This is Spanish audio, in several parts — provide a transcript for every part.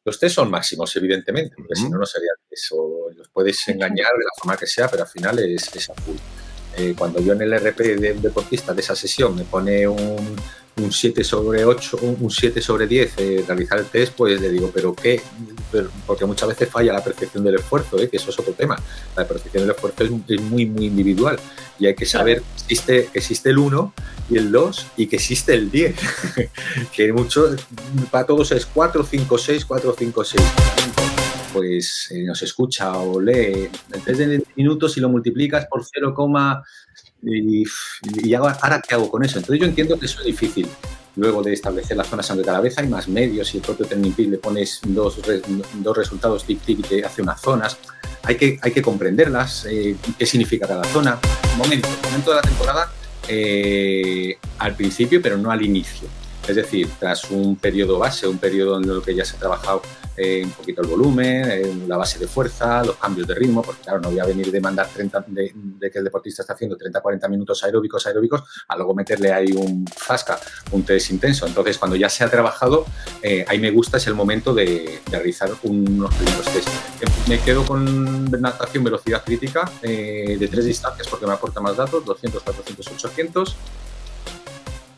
Los test son máximos, evidentemente, porque si no, no serían test. O los puedes engañar de la forma que sea, pero al final es a full. Cuando yo en el RP de un deportista de esa sesión me pone un 7 sobre 8, un 7 sobre 10 realizar el test, pues le digo, ¿pero qué? Porque muchas veces falla la percepción del esfuerzo, que eso es otro tema. La percepción del esfuerzo es muy, muy individual y hay que saber que existe el 1 y el 2 y que existe el 10. Que mucho, para todos es 4, 5, 6, 4, 5, 6. Pues nos escucha o lee el test de 20 minutos y lo multiplicas por 0, y ahora ¿qué hago con eso? Entonces yo entiendo que eso es difícil. Luego de establecer las zonas, aunque cada vez hay más medios y el propio TurnipPeak le pones dos resultados tic y te hace unas zonas. Hay que comprenderlas, qué significa cada zona. Momento de la temporada, al principio, pero no al inicio. Es decir, tras un periodo base, un periodo en el que ya se ha trabajado un poquito el volumen, la base de fuerza, los cambios de ritmo, porque claro, no voy a venir de mandar 30, de que el deportista está haciendo 30-40 minutos aeróbicos, a luego meterle ahí un test intenso. Entonces, cuando ya se ha trabajado, ahí me gusta, es el momento de realizar unos primeros test. Me quedo con natación velocidad crítica de 3 distancias porque me aporta más datos, 200, 400, 800.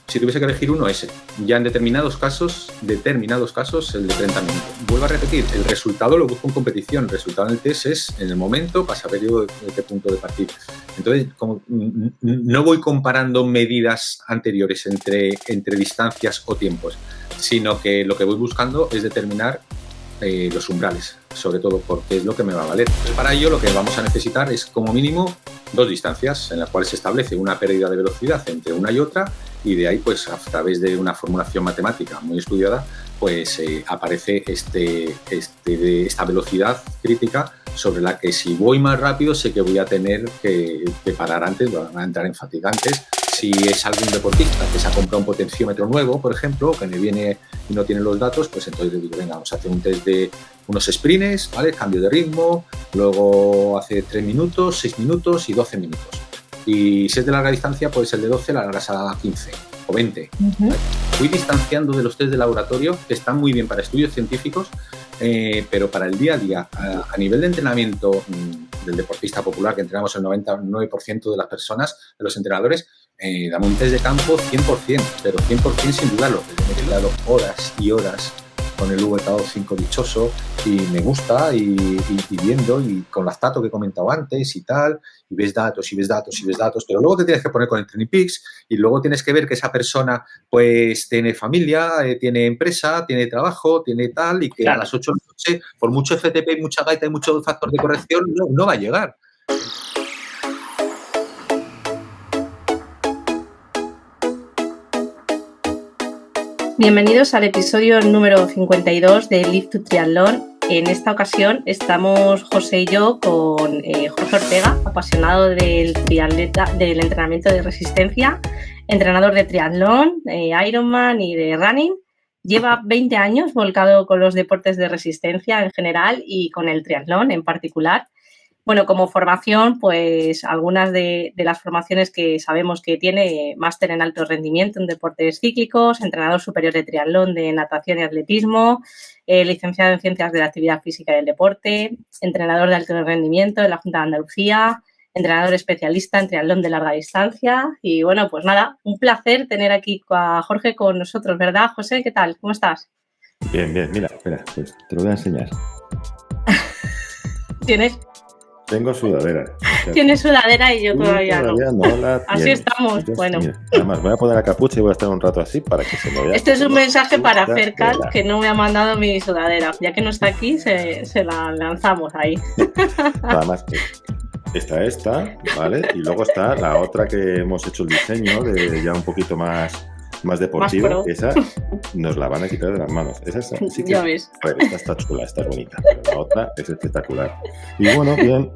Si tuviese que elegir uno, ese. Ya en determinados casos, el de 30 minutos. Vuelvo a repetir, el resultado lo busco en competición. El resultado en el test es en el momento, pasa periodo de qué punto de partir. Entonces, como no voy comparando medidas anteriores entre distancias o tiempos, sino que lo que voy buscando es determinar los umbrales, sobre todo porque es lo que me va a valer. Para ello lo que vamos a necesitar es como mínimo 2 distancias en las cuales se establece una pérdida de velocidad entre una y otra, y de ahí pues a través de una formulación matemática muy estudiada pues aparece esta velocidad crítica sobre la que si voy más rápido sé que voy a tener que parar antes, van a entrar en fatiga antes. Si es algún deportista que se ha comprado un potenciómetro nuevo, por ejemplo, que me viene y no tiene los datos, pues entonces le digo, venga, vamos a hacer un test de unos sprints, ¿vale? Cambio de ritmo, luego hace 3 minutos, 6 minutos y 12 minutos. Y si es de larga distancia, pues el de 12 la largas a 15 o 20. Fui distanciando de los test de laboratorio, que están muy bien para estudios científicos, pero para el día a día, a nivel de entrenamiento del deportista popular, que entrenamos el 99% de las personas, de los entrenadores, dame un test de campo 100%, pero 100% sin dudarlo. Me he quedado horas y horas con el VK5 dichoso y me gusta y viendo y con las datos que he comentado antes y tal, y ves datos, pero luego te tienes que poner con el TurnipPeak y luego tienes que ver que esa persona pues tiene familia, tiene empresa, tiene trabajo, tiene tal, y que a las 8 de la noche, por mucho FTP y mucha gaita y mucho factor de corrección, no va a llegar. Bienvenidos al episodio número 52 de Live to Triathlon. En esta ocasión estamos José y yo con Jorge Ortega, apasionado del entrenamiento de resistencia, entrenador de triatlón, Ironman y de running. Lleva 20 años volcado con los deportes de resistencia en general y con el triatlón en particular. Bueno, como formación, pues algunas de las formaciones que sabemos que tiene: máster en alto rendimiento en deportes cíclicos, entrenador superior de triatlón, de natación y atletismo, licenciado en ciencias de la actividad física y del deporte, entrenador de alto rendimiento en la Junta de Andalucía, entrenador especialista en triatlón de larga distancia. Y bueno, pues nada, un placer tener aquí a Jorge con nosotros, ¿verdad, José? ¿Qué tal? ¿Cómo estás? Bien, mira, espera, pues te lo voy a enseñar. ¿Tienes? Tengo sudadera. Tienes sudadera y yo todavía no. Así tienes. estamos. Entonces, bueno. Mira, además, voy a poner la capucha y voy a estar un rato así para que se me vea. Este es un mensaje para Fercal, que no me ha mandado mi sudadera. Ya que no está aquí, se la lanzamos ahí. Además, esta, ¿vale? Y luego está la otra que hemos hecho el diseño, de ya un poquito más deportiva. Esa nos la van a quitar de las manos. Esa sí que ya ves. A ver, esta está chula, esta es bonita, pero la otra es espectacular. Y bueno, bien,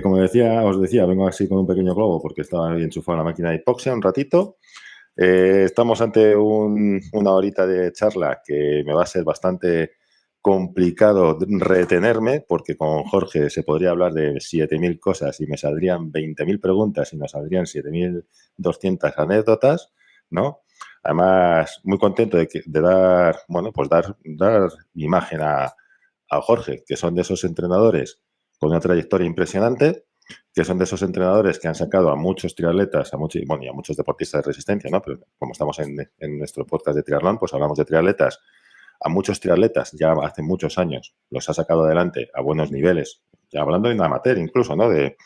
como os decía, vengo así con un pequeño globo porque estaba ahí enchufado en la máquina de hipoxia un ratito. Estamos ante una horita de charla que me va a ser bastante complicado retenerme, porque con Jorge se podría hablar de 7.000 cosas y me saldrían 20.000 preguntas y nos saldrían 7.200 anécdotas, ¿no? Además, muy contento de dar, bueno, pues dar imagen a Jorge, que son de esos entrenadores con una trayectoria impresionante, que son de esos entrenadores que han sacado a muchos triatletas, y a muchos deportistas de resistencia, ¿no? Pero como estamos en nuestro podcast de triatlón, pues hablamos de triatletas. A muchos triatletas ya hace muchos años los ha sacado adelante a buenos niveles, ya hablando en amateur incluso, ¿no? De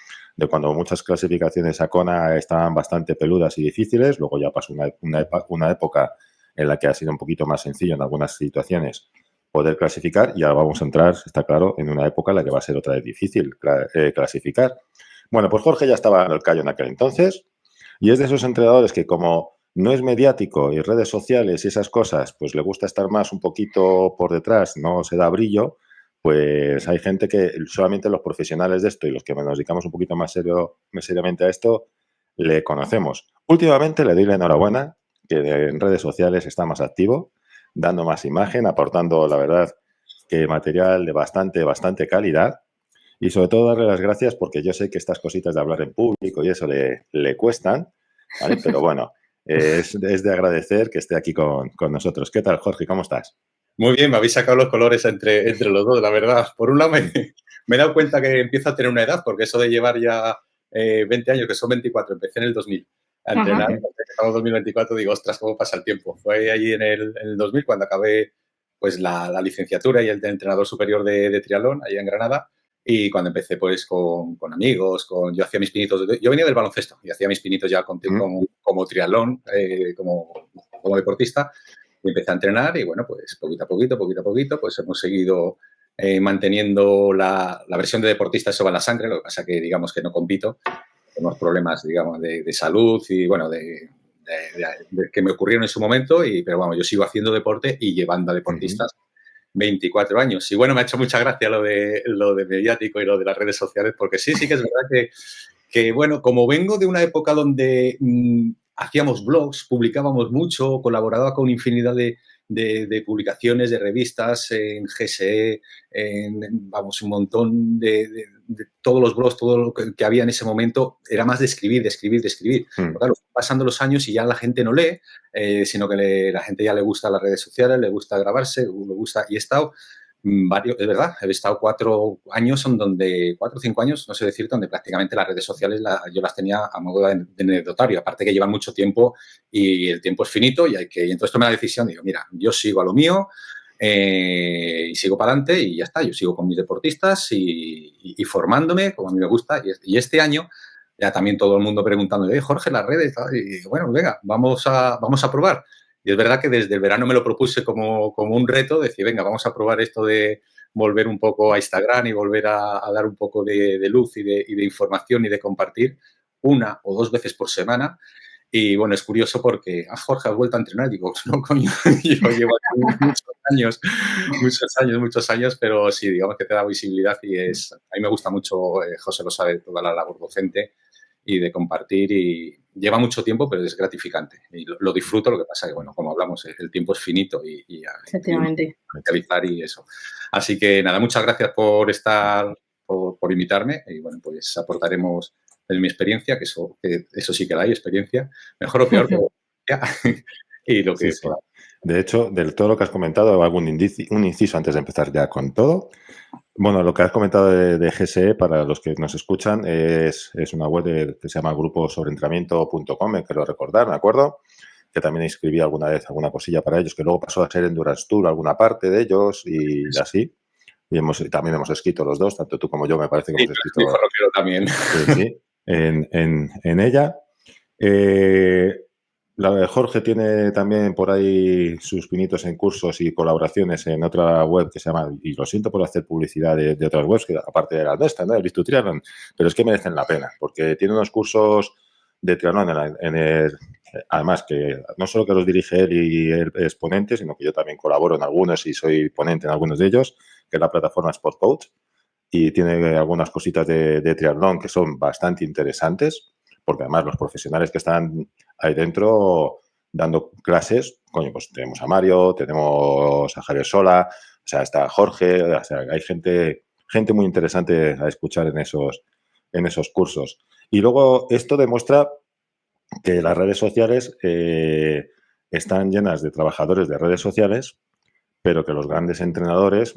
cuando muchas clasificaciones a Kona estaban bastante peludas y difíciles, luego ya pasó una época en la que ha sido un poquito más sencillo en algunas situaciones poder clasificar, y ahora vamos a entrar, está claro, en una época en la que va a ser otra vez difícil clasificar. Bueno, pues Jorge ya estaba en el callo en aquel entonces, y es de esos entrenadores que, como no es mediático y redes sociales y esas cosas, pues le gusta estar más un poquito por detrás, no se da brillo, pues hay gente que solamente los profesionales de esto y los que nos dedicamos un poquito más seriamente a esto, le conocemos. Últimamente le doy la enhorabuena, que en redes sociales está más activo, dando más imagen, aportando, la verdad, que material de bastante calidad, y sobre todo darle las gracias, porque yo sé que estas cositas de hablar en público y eso le cuestan, ¿vale? Pero bueno, es de agradecer que esté aquí con nosotros. ¿Qué tal, Jorge? ¿Cómo estás? Muy bien, me habéis sacado los colores entre los dos, la verdad. Por un lado, me he dado cuenta que empiezo a tener una edad, porque eso de llevar ya 20 años, que son 24, empecé en el 2000 a entrenar, estamos en 2024, digo, ostras, cómo pasa el tiempo. Fue allí en el 2000 cuando acabé pues la licenciatura y el de entrenador superior de triatlón, allá en Granada, y cuando empecé pues con amigos, yo hacía mis pinitos, yo venía del baloncesto y hacía mis pinitos ya como triatlón, como deportista. Y empecé a entrenar y, bueno, pues poquito a poquito, pues hemos seguido manteniendo la versión de deportista, eso va en la sangre, lo que pasa que, digamos, que no compito, tenemos problemas, digamos, de salud y, bueno, que me ocurrieron en su momento, pero, vamos, yo sigo haciendo deporte y llevando a deportistas 24 años. Y, bueno, me ha hecho mucha gracia lo de mediático y lo de las redes sociales, porque sí que es verdad que, bueno, como vengo de una época donde hacíamos blogs, publicábamos mucho, colaboraba con infinidad de publicaciones, de revistas, en GSE, vamos, un montón de todos los blogs, todo lo que había en ese momento, era más de escribir. Pero claro, pasando los años y ya la gente no lee, sino que la gente ya le gusta las redes sociales, le gusta grabarse, le gusta, y he estado es verdad, he estado 4 años 4 o 5 años, no sé decir, donde prácticamente las redes sociales yo las tenía a modo de anecdotario, aparte que llevan mucho tiempo y el tiempo es finito y entonces tomé la decisión, digo, mira, yo sigo a lo mío y sigo para adelante y ya está, yo sigo con mis deportistas y formándome como a mí me gusta, y este año ya también todo el mundo preguntando, Jorge, las redes, y bueno, venga, vamos a probar. Y es verdad que desde el verano me lo propuse como un reto, decir, venga, vamos a probar esto de volver un poco a Instagram y volver a dar un poco de luz y de información y de compartir 1 o 2 veces por semana. Y, bueno, es curioso porque, Jorge, ¿has vuelto a entrenar? Digo, no, coño, yo llevo aquí muchos años, pero sí, digamos que te da visibilidad y a mí me gusta mucho, José lo sabe, toda la labor docente y de compartir, y lleva mucho tiempo, pero es gratificante y lo disfruto. Lo que pasa que, bueno, como hablamos, el tiempo es finito y efectivamente, realizar y eso. Así que nada, muchas gracias por invitarme y, bueno, pues aportaremos de mi experiencia, que eso sí que la hay, experiencia, mejor o peor, pero y lo que sí. De hecho, de todo lo que has comentado, un inciso antes de empezar ya con todo. Bueno, lo que has comentado de GSE, para los que nos escuchan, es una web que se llama gruposobreentrenamiento.com, quiero recordar, ¿me acuerdo? Que también escribí alguna vez alguna cosilla para ellos, que luego pasó a ser Endurance Tour alguna parte de ellos y así. Y también hemos escrito los dos, tanto tú como yo, me parece que hemos escrito también. Sí, en ella. Jorge tiene también por ahí sus pinitos en cursos y colaboraciones en otra web que se llama, y lo siento por hacer publicidad de otras webs, que aparte de la nuestra, ¿no? El Lift to Triathlon, pero es que merecen la pena, porque tiene unos cursos de triatlón además que no solo que los dirige él y él es ponente, sino que yo también colaboro en algunos y soy ponente en algunos de ellos, que es la plataforma Sport Coach, y tiene algunas cositas de triatlón que son bastante interesantes, porque además los profesionales que están ahí dentro dando clases, coño, pues tenemos a Mario, tenemos a Javier Sola, o sea, está Jorge, o sea, hay gente muy interesante a escuchar en esos cursos. Y luego esto demuestra que las redes sociales están llenas de trabajadores de redes sociales, pero que los grandes entrenadores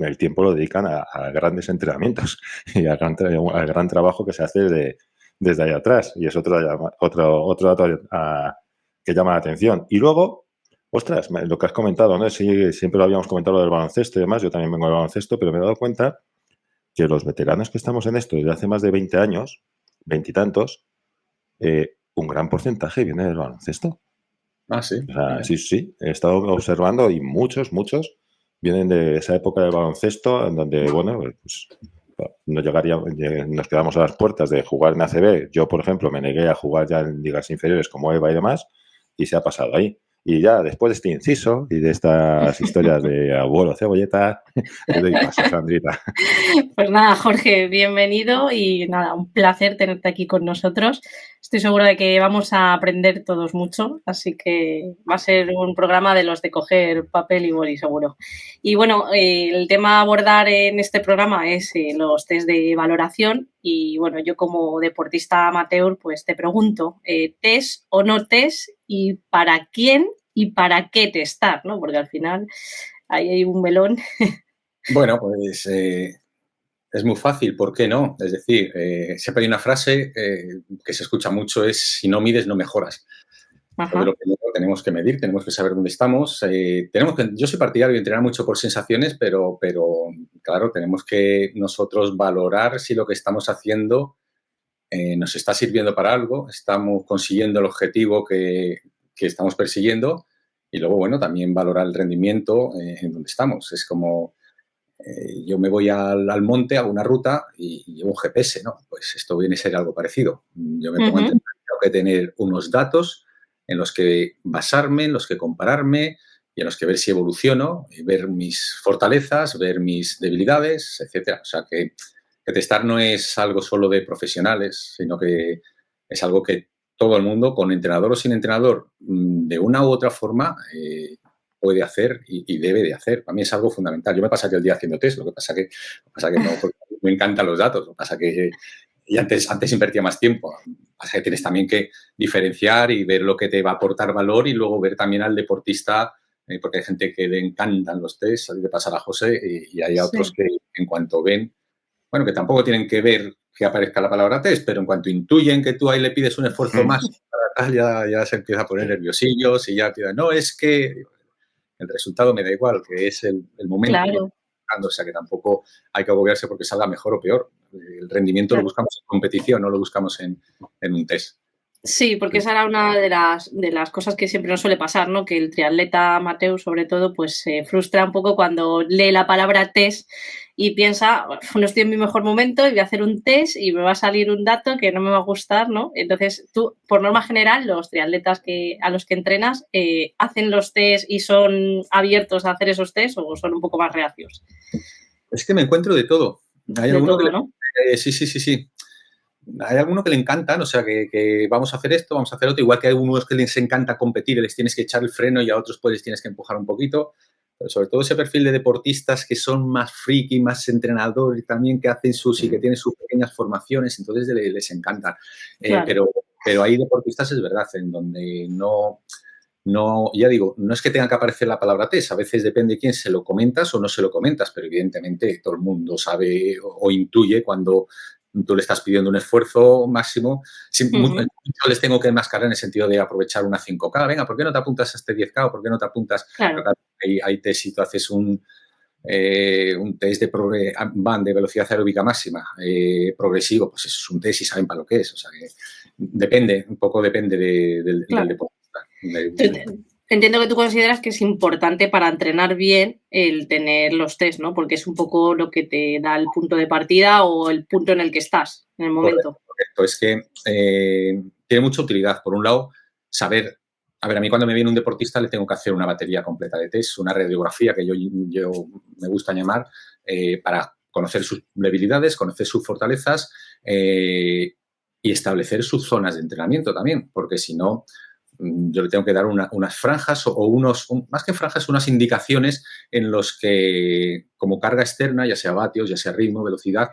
el tiempo lo dedican a grandes entrenamientos y al gran trabajo que se hace desde ahí atrás. Y es otro dato que llama la atención. Y luego, ostras, lo que has comentado, ¿no? Sí, siempre lo habíamos comentado, lo del baloncesto y demás. Yo también vengo del baloncesto, pero me he dado cuenta que los veteranos que estamos en esto desde hace más de 20 años, 20 y tantos, un gran porcentaje viene del baloncesto. Ah, sí. O sea, sí. He estado observando y muchos vienen de esa época del baloncesto en donde, bueno, pues nos quedamos a las puertas de jugar en ACB. Yo, por ejemplo, me negué a jugar ya en ligas inferiores como EVA y demás, y se ha pasado ahí. Y ya después de este inciso y de estas historias de abuelo cebolleta, te doy paso, Sandrita. Pues nada, Jorge, bienvenido y nada, un placer tenerte aquí con nosotros. Estoy segura de que vamos a aprender todos mucho, así que va a ser un programa de los de coger papel y boli, seguro. Y bueno, el tema a abordar en este programa es los test de valoración y bueno, yo como deportista amateur, pues te pregunto, ¿test o no test y para quién y para qué testar, ¿no? Porque al final ahí hay un melón. Bueno, pues es muy fácil, ¿por qué no? Es decir, siempre hay una frase que se escucha mucho, es si no mides, no mejoras. Entonces, lo primero tenemos que medir, tenemos que saber dónde estamos. Yo soy partidario de entrenar mucho por sensaciones, pero claro, tenemos que nosotros valorar si lo que estamos haciendo nos está sirviendo para algo, estamos consiguiendo el objetivo que estamos persiguiendo y luego, bueno, también valorar el rendimiento en donde estamos. Es como... yo me voy al monte, hago una ruta y llevo un GPS, ¿no? Pues esto viene a ser algo parecido. Yo me pongo a entrenar, tengo que tener unos datos en los que basarme, en los que compararme y en los que ver si evoluciono, y ver mis fortalezas, ver mis debilidades, etcétera. O sea, que testar no es algo solo de profesionales, sino que es algo que todo el mundo, con entrenador o sin entrenador, de una u otra forma, puede hacer y debe de hacer. Para mí es algo fundamental. Yo me pasaría el día haciendo test, lo que pasa que no, porque me encantan los datos, lo que pasa que y antes invertía más tiempo. Lo que pasa que tienes también que diferenciar y ver lo que te va a aportar valor y luego ver también al deportista, porque hay gente que le encantan los test, a mí me pasa a José, y hay otros que en cuanto ven, bueno, que tampoco tienen que ver que aparezca la palabra test, pero en cuanto intuyen que tú ahí le pides un esfuerzo más, ya se empieza a poner nerviosillos y ya no, es que el resultado me da igual, que es el momento. Claro. O sea, que tampoco hay que agobiarse porque salga mejor o peor. El rendimiento lo buscamos en competición, no lo buscamos en un test. Sí, porque esa era una de las cosas que siempre nos suele pasar, ¿no? Que el triatleta amateur, sobre todo, pues se frustra un poco cuando lee la palabra test y piensa, no estoy en mi mejor momento y voy a hacer un test y me va a salir un dato que no me va a gustar, ¿no? Entonces, tú, por norma general, los triatletas a los que entrenas, ¿hacen los test y son abiertos a hacer esos test o son un poco más reacios? Es que me encuentro de todo. Hay de todo, ¿no? Sí. Hay alguno que le encantan, o sea, que vamos a hacer esto, vamos a hacer otro, igual que hay algunos que les encanta competir y les tienes que echar el freno y a otros pues les tienes que empujar un poquito, pero sobre todo ese perfil de deportistas que son más friki, más entrenadores también, que hacen y que tienen sus pequeñas formaciones, entonces les encanta. Claro. Pero hay deportistas, es verdad, en donde no, ya digo, no es que tenga que aparecer la palabra test, a veces depende de quién se lo comentas o no se lo comentas, pero evidentemente todo el mundo sabe o intuye cuando tú le estás pidiendo un esfuerzo máximo. Mucho les tengo que enmascarar en el sentido de aprovechar una 5K. Venga, ¿por qué no te apuntas a este 10K o por qué no te apuntas? Claro. Hay test, si tú haces un test de velocidad aeróbica máxima progresivo, pues eso es un test y saben para lo que es. O sea, que depende del deportista. Entiendo que tú consideras que es importante para entrenar bien el tener los test, ¿no? Porque es un poco lo que te da el punto de partida o el punto en el que estás, en el momento. Correcto. Es que tiene mucha utilidad. Por un lado, saber... A ver, a mí cuando me viene un deportista le tengo que hacer una batería completa de test, una radiografía que yo me gusta llamar, para conocer sus debilidades, conocer sus fortalezas y establecer sus zonas de entrenamiento también, porque si no... yo le tengo que dar unas franjas o más que franjas, unas indicaciones en los que, como carga externa, ya sea vatios, ya sea ritmo, velocidad,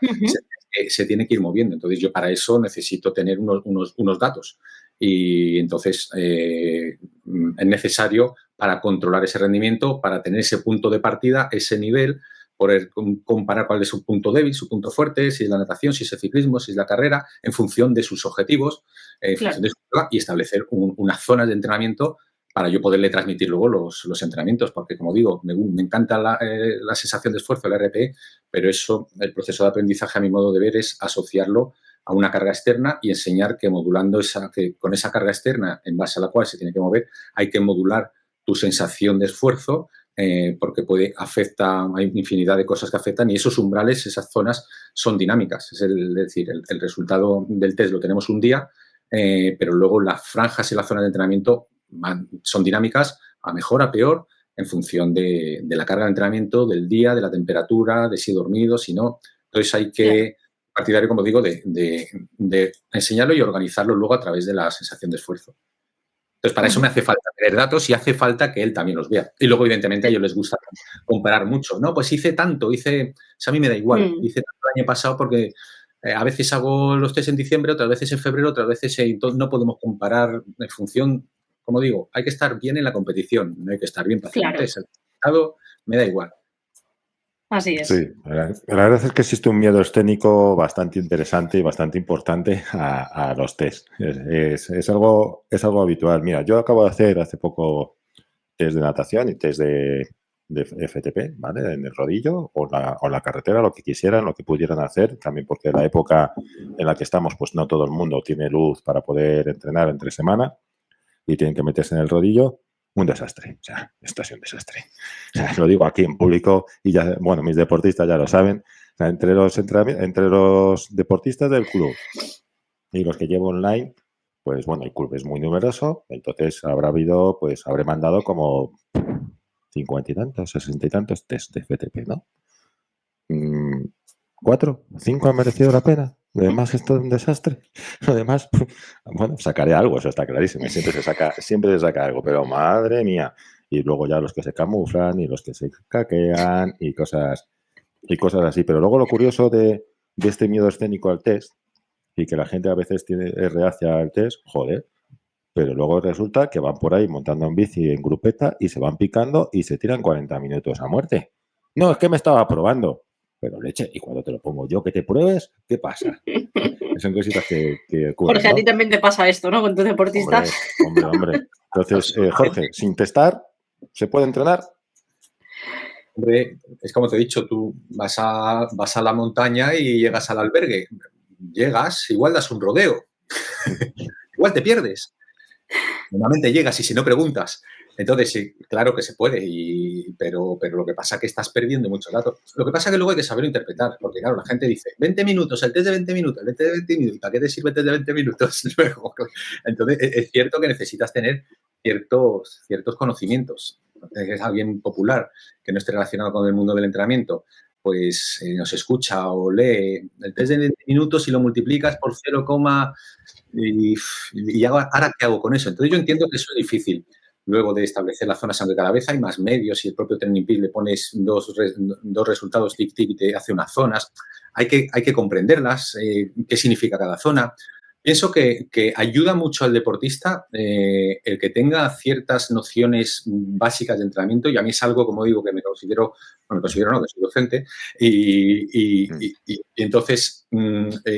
se tiene que ir moviendo. Entonces, yo para eso necesito tener unos datos. y entonces es necesario para controlar ese rendimiento, para tener ese punto de partida, ese nivel, poder comparar cuál es su punto débil, su punto fuerte, si es la natación, si es el ciclismo, si es la carrera, en función de sus objetivos, función de y establecer unas zonas de entrenamiento para yo poderle transmitir luego los entrenamientos, porque como digo, me encanta la sensación de esfuerzo, el RPE, pero eso, el proceso de aprendizaje a mi modo de ver es asociarlo a una carga externa y enseñar que modulando que con esa carga externa en base a la cual se tiene que mover, hay que modular tu sensación de esfuerzo, porque hay infinidad de cosas que afectan y esos umbrales, esas zonas son dinámicas. Es decir, el resultado del test lo tenemos un día, pero luego las franjas y las zonas de entrenamiento son dinámicas a mejor, a peor, en función de la carga de entrenamiento, del día, de la temperatura, de si he dormido, si no. Entonces hay que, partidario, como digo, de enseñarlo y organizarlo luego a través de la sensación de esfuerzo. Entonces, para eso me hace falta tener datos y hace falta que él también los vea. Y luego, evidentemente, a ellos les gusta comparar mucho. No, pues hice tanto, a mí me da igual. Hice tanto el año pasado porque a veces hago los test en diciembre, otras veces en febrero, otras veces no podemos comparar en función, como digo, hay que estar bien en la competición, no hay que estar bien para hacer un test. El resultado me da igual. Así es. Sí, la verdad es que existe un miedo escénico bastante interesante y bastante importante a los test. Es algo habitual. Mira, yo acabo de hacer hace poco test de natación y test de FTP, ¿vale? En el rodillo o la carretera, lo que quisieran, lo que pudieran hacer, también porque la época en la que estamos, pues no todo el mundo tiene luz para poder entrenar entre semana y tienen que meterse en el rodillo. Un desastre, o sea, esto es un desastre. O sea, lo digo aquí en público y ya, bueno, mis deportistas ya lo saben. O sea, entre los deportistas del club y los que llevo online, pues bueno, el club es muy numeroso, entonces habré mandado como 50 y tantos, 60 y tantos test de FTP, ¿no? 4, 5 han merecido la pena. Lo demás es todo un desastre. Lo demás, bueno, sacaré algo, eso está clarísimo. Siempre se saca algo, pero madre mía. Y luego ya los que se camuflan y los que se caquean y cosas así. Pero luego lo curioso de este miedo escénico al test y que la gente a veces es reacia al test, joder, pero luego resulta que van por ahí montando en bici en grupeta y se van picando y se tiran 40 minutos a muerte. No, es que me estaba probando. Pero leche, y cuando te lo pongo yo que te pruebes, ¿qué pasa? Son cositas que ocurren, Porque a ti también te pasa esto, ¿no? Con tus deportistas. Hombre. Entonces, Jorge, sin testar, ¿se puede entrenar? Hombre, es como te he dicho, tú vas a la montaña y llegas al albergue. Llegas, igual das un rodeo. Igual te pierdes. Normalmente llegas y si no preguntas. Entonces, sí, claro que se puede, pero lo que pasa es que estás perdiendo muchos datos. Lo que pasa es que luego hay que saber interpretar, porque claro, la gente dice, 20 minutos, el test de 20 minutos, el test de 20 minutos, ¿para qué te sirve el test de 20 minutos luego? Entonces, es cierto que necesitas tener ciertos conocimientos. Entonces, es alguien popular que no esté relacionado con el mundo del entrenamiento, pues nos escucha o lee el test de 20 minutos y lo multiplicas por 0, y ahora ¿qué hago con eso? Entonces, yo entiendo que eso es difícil. Luego de establecer las zonas, aunque cada vez hay más medios y el propio Training Peaks le pones dos resultados tic-tic y te hace unas zonas, hay que comprenderlas, qué significa cada zona. Pienso que ayuda mucho al deportista el que tenga ciertas nociones básicas de entrenamiento, y a mí es algo, como digo, que que soy docente, y entonces,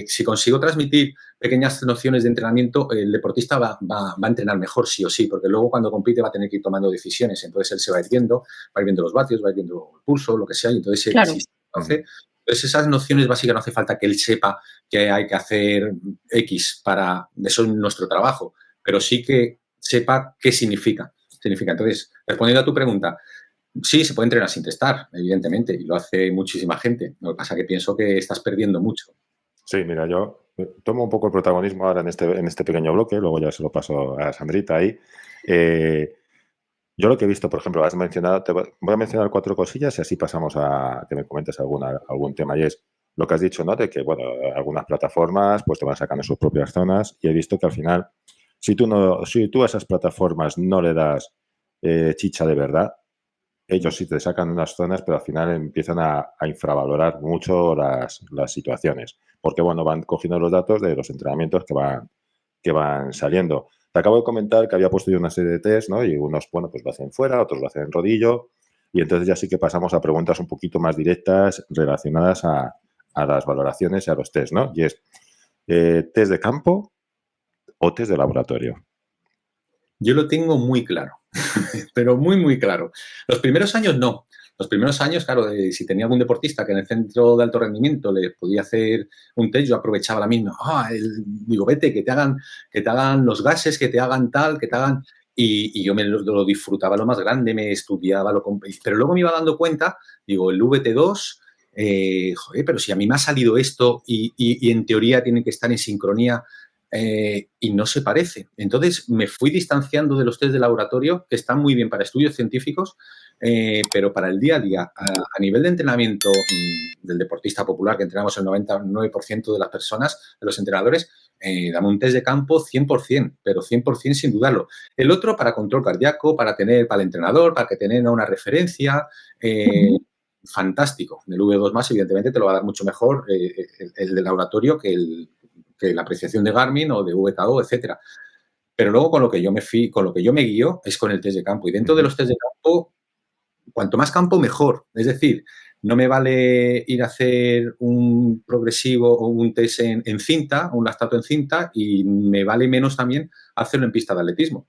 si consigo transmitir pequeñas nociones de entrenamiento, el deportista va a entrenar mejor sí o sí, porque luego cuando compite va a tener que ir tomando decisiones, entonces él se va a ir viendo los vatios, va a ir viendo el pulso, lo que sea, y entonces claro. Entonces esas nociones básicas no hace falta que él sepa que hay que hacer X para... Eso es nuestro trabajo, pero sí que sepa qué significa. Entonces, respondiendo a tu pregunta, sí, se puede entrenar sin testar, evidentemente, y lo hace muchísima gente. Lo que pasa es que pienso que estás perdiendo mucho. Sí, mira, yo tomo un poco el protagonismo ahora en este pequeño bloque, luego ya se lo paso a Sandrita ahí. Yo lo que he visto, por ejemplo, has mencionado, voy a mencionar 4 cosillas y así pasamos a que me comentes algún tema. Y es lo que has dicho, ¿no? De que, bueno, algunas plataformas pues te van sacando sus propias zonas y he visto que al final, si tú a esas plataformas no le das chicha de verdad, ellos sí te sacan unas zonas, pero al final empiezan a infravalorar mucho las situaciones. Porque, bueno, van cogiendo los datos de los entrenamientos que que van saliendo. Te acabo de comentar que había puesto yo una serie de test, ¿no? Y unos, bueno, pues lo hacen fuera, otros lo hacen en rodillo. Y entonces ya sí que pasamos a preguntas un poquito más directas relacionadas a las valoraciones y a los test, ¿no? Y es, ¿test de campo o test de laboratorio? Yo lo tengo muy claro, pero muy, muy claro. Los primeros años no. Los primeros años, claro, si tenía algún deportista que en el centro de alto rendimiento le podía hacer un test, yo aprovechaba la misma. Digo, vete, que te hagan los gases, que te hagan tal, que te hagan... Y yo me lo disfrutaba lo más grande, me estudiaba, pero luego me iba dando cuenta, digo, el VT2, joder, pero si a mí me ha salido esto y en teoría tienen que estar en sincronía, y no se parece. Entonces me fui distanciando de los test de laboratorio, que están muy bien para estudios científicos, pero para el día a día, a nivel de entrenamiento del deportista popular, que entrenamos el 99% de las personas, de los entrenadores, dame un test de campo 100%, pero 100% sin dudarlo. El otro para control cardíaco, para el entrenador, para que tenga una referencia, fantástico. El V2+, evidentemente, te lo va a dar mucho mejor el de laboratorio que la apreciación de Garmin o de VKO, etcétera. Pero luego con lo que yo me guío es con el test de campo. Y dentro de los test de campo, cuanto más campo, mejor. Es decir, no me vale ir a hacer un progresivo o un test en cinta, un lactato en cinta, y me vale menos también hacerlo en pista de atletismo.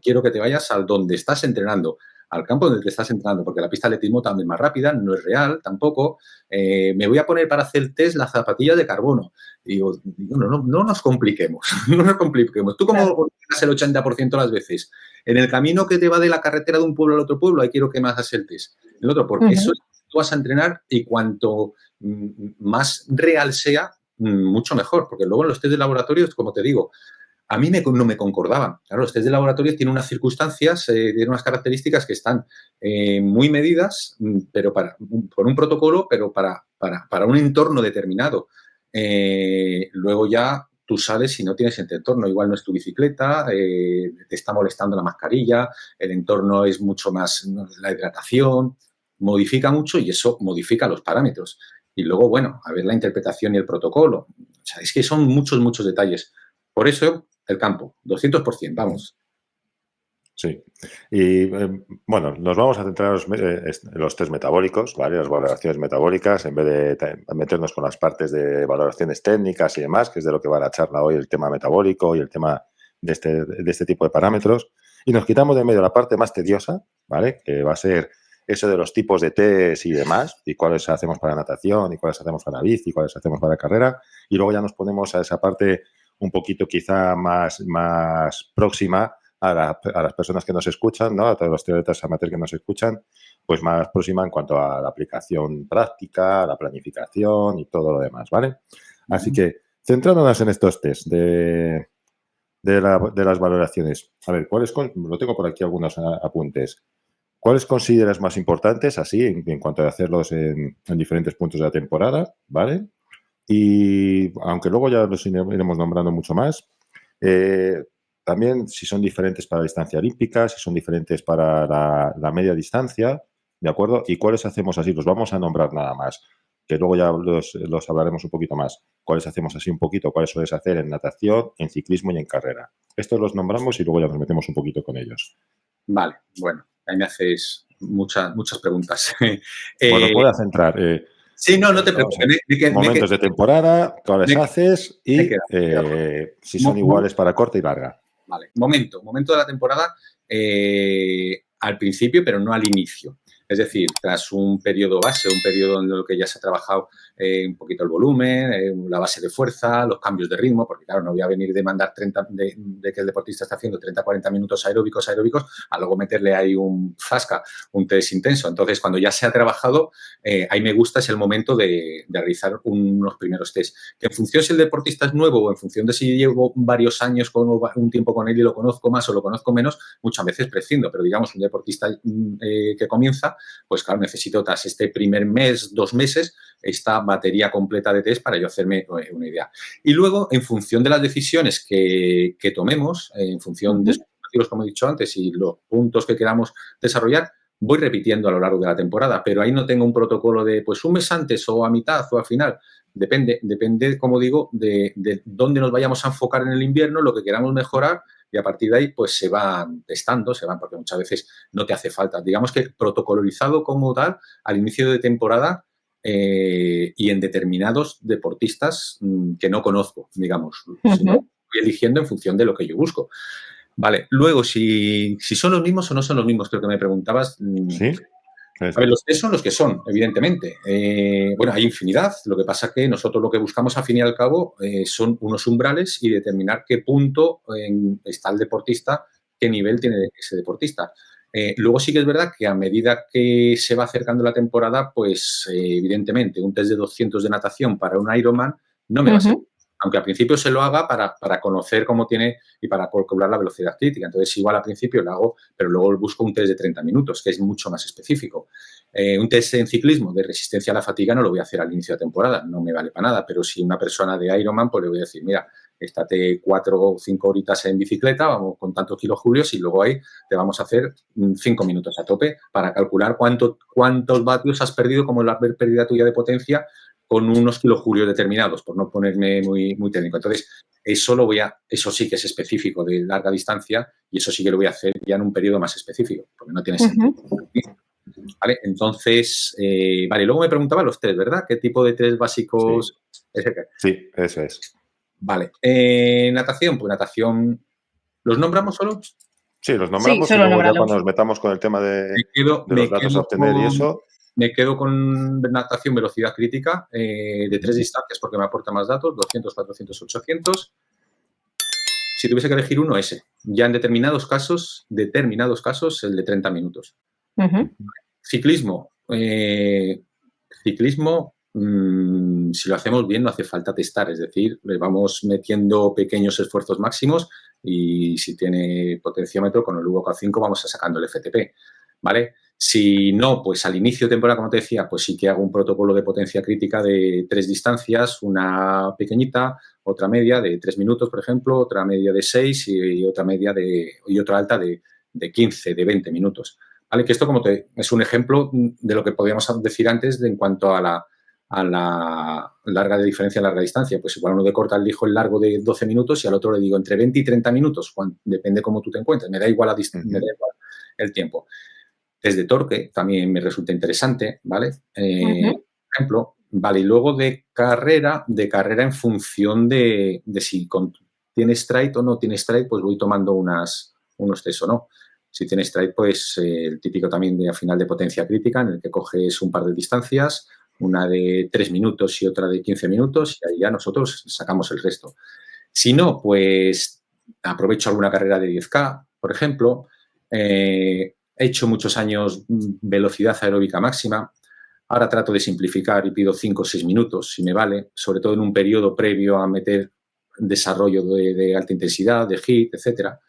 Quiero que te vayas al donde estás entrenando, al campo donde te estás entrenando, porque la pista de atletismo también es más rápida, no es real tampoco. Me voy a poner para hacer test las zapatillas de carbono. Y digo, no nos compliquemos, no nos compliquemos. ¿Tú cómo ordenas el 80% de las veces? En el camino que te va de la carretera de un pueblo al otro pueblo, ahí quiero que más hagas el test. El otro, porque eso tú vas a entrenar y cuanto más real sea, mucho mejor. Porque luego en los test de laboratorio, como te digo, a mí no me concordaban. Claro, los test de laboratorio tienen unas circunstancias, tienen unas características que están muy medidas, pero por un protocolo, pero para un entorno determinado. Luego ya tú sales si no tienes ese entorno. Igual no es tu bicicleta, te está molestando la mascarilla, el entorno es mucho más, la hidratación, modifica mucho y eso modifica los parámetros. Y luego, bueno, a ver la interpretación y el protocolo. O sea, es que son muchos, muchos detalles. Por eso, el campo, 200%, vamos. Sí. Y, bueno, nos vamos a centrar en los test metabólicos, ¿vale? Las valoraciones metabólicas, en vez de meternos con las partes de valoraciones técnicas y demás, que es de lo que va la charla hoy, el tema metabólico y el tema de este tipo de parámetros. Y nos quitamos de medio la parte más tediosa, ¿vale? Que va a ser eso de los tipos de test y demás, y cuáles hacemos para natación, y cuáles hacemos para bici, y cuáles hacemos para carrera. Y luego ya nos ponemos a esa parte un poquito quizá más próxima a las personas que nos escuchan, ¿no? A todos los atletas amateurs que nos escuchan, pues más próxima en cuanto a la aplicación práctica, a la planificación y todo lo demás, ¿vale? Así que, centrándonos en estos test de las valoraciones. A ver, lo tengo por aquí algunos apuntes. ¿Cuáles consideras más importantes, así, en cuanto a hacerlos en diferentes puntos de la temporada, ¿vale? Y aunque luego ya los iremos nombrando mucho más, también si son diferentes para la distancia olímpica, si son diferentes para la media distancia, ¿de acuerdo? ¿Y cuáles hacemos así? Los vamos a nombrar nada más, que luego ya los hablaremos un poquito más. ¿Cuáles hacemos así un poquito? ¿Cuáles sueles hacer en natación, en ciclismo y en carrera? Estos los nombramos y luego ya nos metemos un poquito con ellos. Vale, bueno, ahí me haces muchas preguntas. Bueno, puedes centrar. Sí, no te preocupes. Momentos de temporada, cuáles haces y si son iguales para corta y larga. Vale, momento de la temporada al principio, pero no al inicio. Es decir, tras un periodo base, un periodo en el que ya se ha trabajado un poquito el volumen, la base de fuerza, los cambios de ritmo, porque claro, no voy a venir de mandar 30, de que el deportista está haciendo 30-40 minutos aeróbicos, a luego meterle ahí un test intenso. Entonces, cuando ya se ha trabajado, ahí me gusta, es el momento de realizar unos primeros test. Que en función si el deportista es nuevo o en función de si llevo varios años con un tiempo con él y lo conozco más o lo conozco menos, muchas veces prescindo, pero digamos un deportista que comienza, pues claro, necesito tras este primer mes, 2 meses, esta batería completa de test para yo hacerme una idea. Y luego, en función de las decisiones que tomemos, en función de los objetivos, como he dicho antes, y los puntos que queramos desarrollar, voy repitiendo a lo largo de la temporada, pero ahí no tengo un protocolo de pues un mes antes o a mitad o al final. Depende, como digo, de dónde nos vayamos a enfocar en el invierno, lo que queramos mejorar, y a partir de ahí pues se van testando, porque muchas veces no te hace falta. Digamos que protocolarizado como tal al inicio de temporada y en determinados deportistas que no conozco, digamos, sino voy eligiendo en función de lo que yo busco. Vale, luego, si son los mismos o no son los mismos, creo que me preguntabas. Sí. A ver, los test son los que son, evidentemente. Bueno, hay infinidad. Lo que pasa es que nosotros lo que buscamos, al fin y al cabo, son unos umbrales y determinar qué punto está el deportista, qué nivel tiene ese deportista. Luego sí que es verdad que a medida que se va acercando la temporada, pues evidentemente un test de 200 de natación para un Ironman no me va a servir. Aunque al principio se lo haga para conocer cómo tiene y para calcular la velocidad crítica. Entonces, igual al principio lo hago, pero luego busco un test de 30 minutos, que es mucho más específico. Un test en ciclismo de resistencia a la fatiga no lo voy a hacer al inicio de temporada, no me vale para nada, pero si una persona de Ironman, pues le voy a decir, mira, estate 4 o 5 horitas en bicicleta, vamos con tantos kilojulios y luego ahí te vamos a hacer 5 minutos a tope para calcular cuántos vatios has perdido, como la pérdida tuya de potencia, con unos kilojulios determinados, por no ponerme muy técnico. Entonces, eso sí que es específico de larga distancia y eso sí que lo voy a hacer ya en un periodo más específico, porque no tiene sentido. ¿Vale? Entonces, vale, luego me preguntaba los test, ¿verdad? ¿Qué tipo de test básicos es el que? Sí, eso es. Vale. Natación, pues natación, ¿los nombramos solo? Sí, los nombramos y luego ya cuando nos metamos con el tema de los datos a obtener y eso... Me quedo con natación velocidad crítica de 3 distancias porque me aporta más datos, 200, 400, 800. Si tuviese que elegir uno, ese. Ya en determinados casos, el de 30 minutos. Ciclismo. Si lo hacemos bien, no hace falta testar. Es decir, le vamos metiendo pequeños esfuerzos máximos y si tiene potenciómetro, con el VK5 vamos sacando el FTP. ¿Vale? Si no, pues al inicio de temporada, como te decía, pues sí que hago un protocolo de potencia crítica de 3 distancias, una pequeñita, otra media de 3 minutos, por ejemplo, otra media de 6 y otra alta de 15, de 20 minutos. ¿Vale? Que esto es un ejemplo de lo que podíamos decir antes en cuanto a la larga de diferencia en larga distancia. Pues igual uno de corta elijo el largo de 12 minutos y al otro le digo entre 20 y 30 minutos, depende cómo tú te encuentres. Me da igual el tiempo. Test de torque también me resulta interesante, ¿vale? Por ejemplo, vale, y luego de carrera en función de si tiene stride o no tiene stride, pues voy tomando unos test o no. Si tiene stride, pues el típico también de a final de potencia crítica, en el que coges un par de distancias, una de 3 minutos y otra de 15 minutos, y ahí ya nosotros sacamos el resto. Si no, pues aprovecho alguna carrera de 10K, por ejemplo. He hecho muchos años velocidad aeróbica máxima. Ahora trato de simplificar y pido 5 o 6 minutos, si me vale, sobre todo en un periodo previo a meter desarrollo de alta intensidad, de HIIT, etcétera.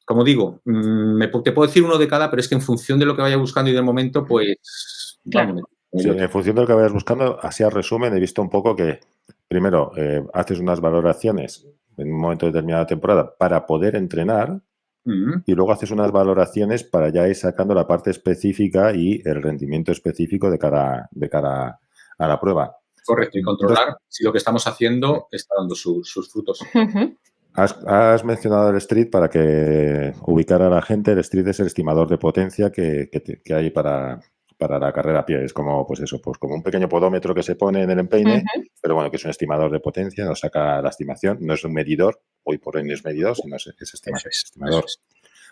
Como digo, te puedo decir uno de cada, pero es que en función de lo que vaya buscando y del momento, pues... Claro. Sí, en función de lo que vayas buscando, así a resumen, he visto un poco que, primero, haces unas valoraciones en un momento determinado de temporada para poder entrenar. Y luego haces unas valoraciones para ya ir sacando la parte específica y el rendimiento específico de cara a la prueba. Correcto, y controlar si lo que estamos haciendo está dando sus frutos. Has mencionado el Street para que ubicar a la gente. El Street es el estimador de potencia que hay para la carrera a pie. Es como, pues eso, pues como un pequeño podómetro que se pone en el empeine, pero bueno, que es un estimador de potencia, nos saca la estimación. No es un medidor, hoy por hoy no es medidor, sino es estimador.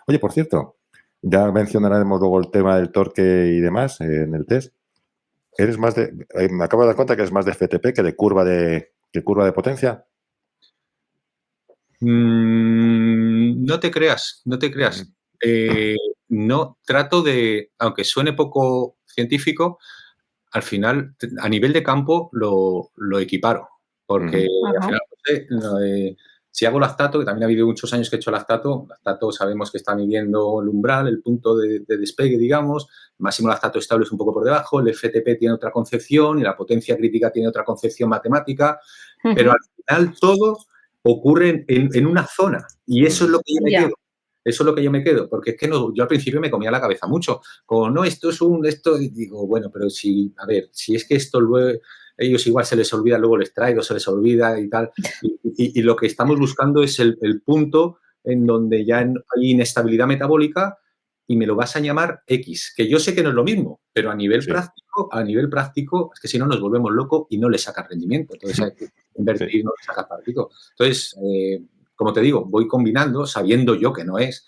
Oye, por cierto, ya mencionaremos luego el tema del torque y demás en el test. ¿Eres más me acabo de dar cuenta que es más de FTP que de curva de potencia? No te creas. No, trato de, aunque suene poco científico, al final, a nivel de campo, lo equiparo. Porque al final, si hago lactato, que también ha habido muchos años que he hecho lactato sabemos que está midiendo el umbral, el punto de despegue, digamos, el máximo lactato estable es un poco por debajo, el FTP tiene otra concepción y la potencia crítica tiene otra concepción matemática, pero al final todo ocurre en una zona y eso es lo que yo me quedo. Eso es lo que yo me quedo, porque es que no, yo al principio me comía la cabeza mucho, como, no, esto, y digo, bueno, pero si, a ver, si es que esto luego, ellos igual se les olvida, luego les traigo, se les olvida y tal, y lo que estamos buscando es el punto en donde ya hay inestabilidad metabólica y me lo vas a llamar X, que yo sé que no es lo mismo, pero a nivel práctico, es que si no nos volvemos locos y no le sacas rendimiento. Entonces hay que invertir y no le sacas partido. Entonces, como te digo, voy combinando, sabiendo yo que no es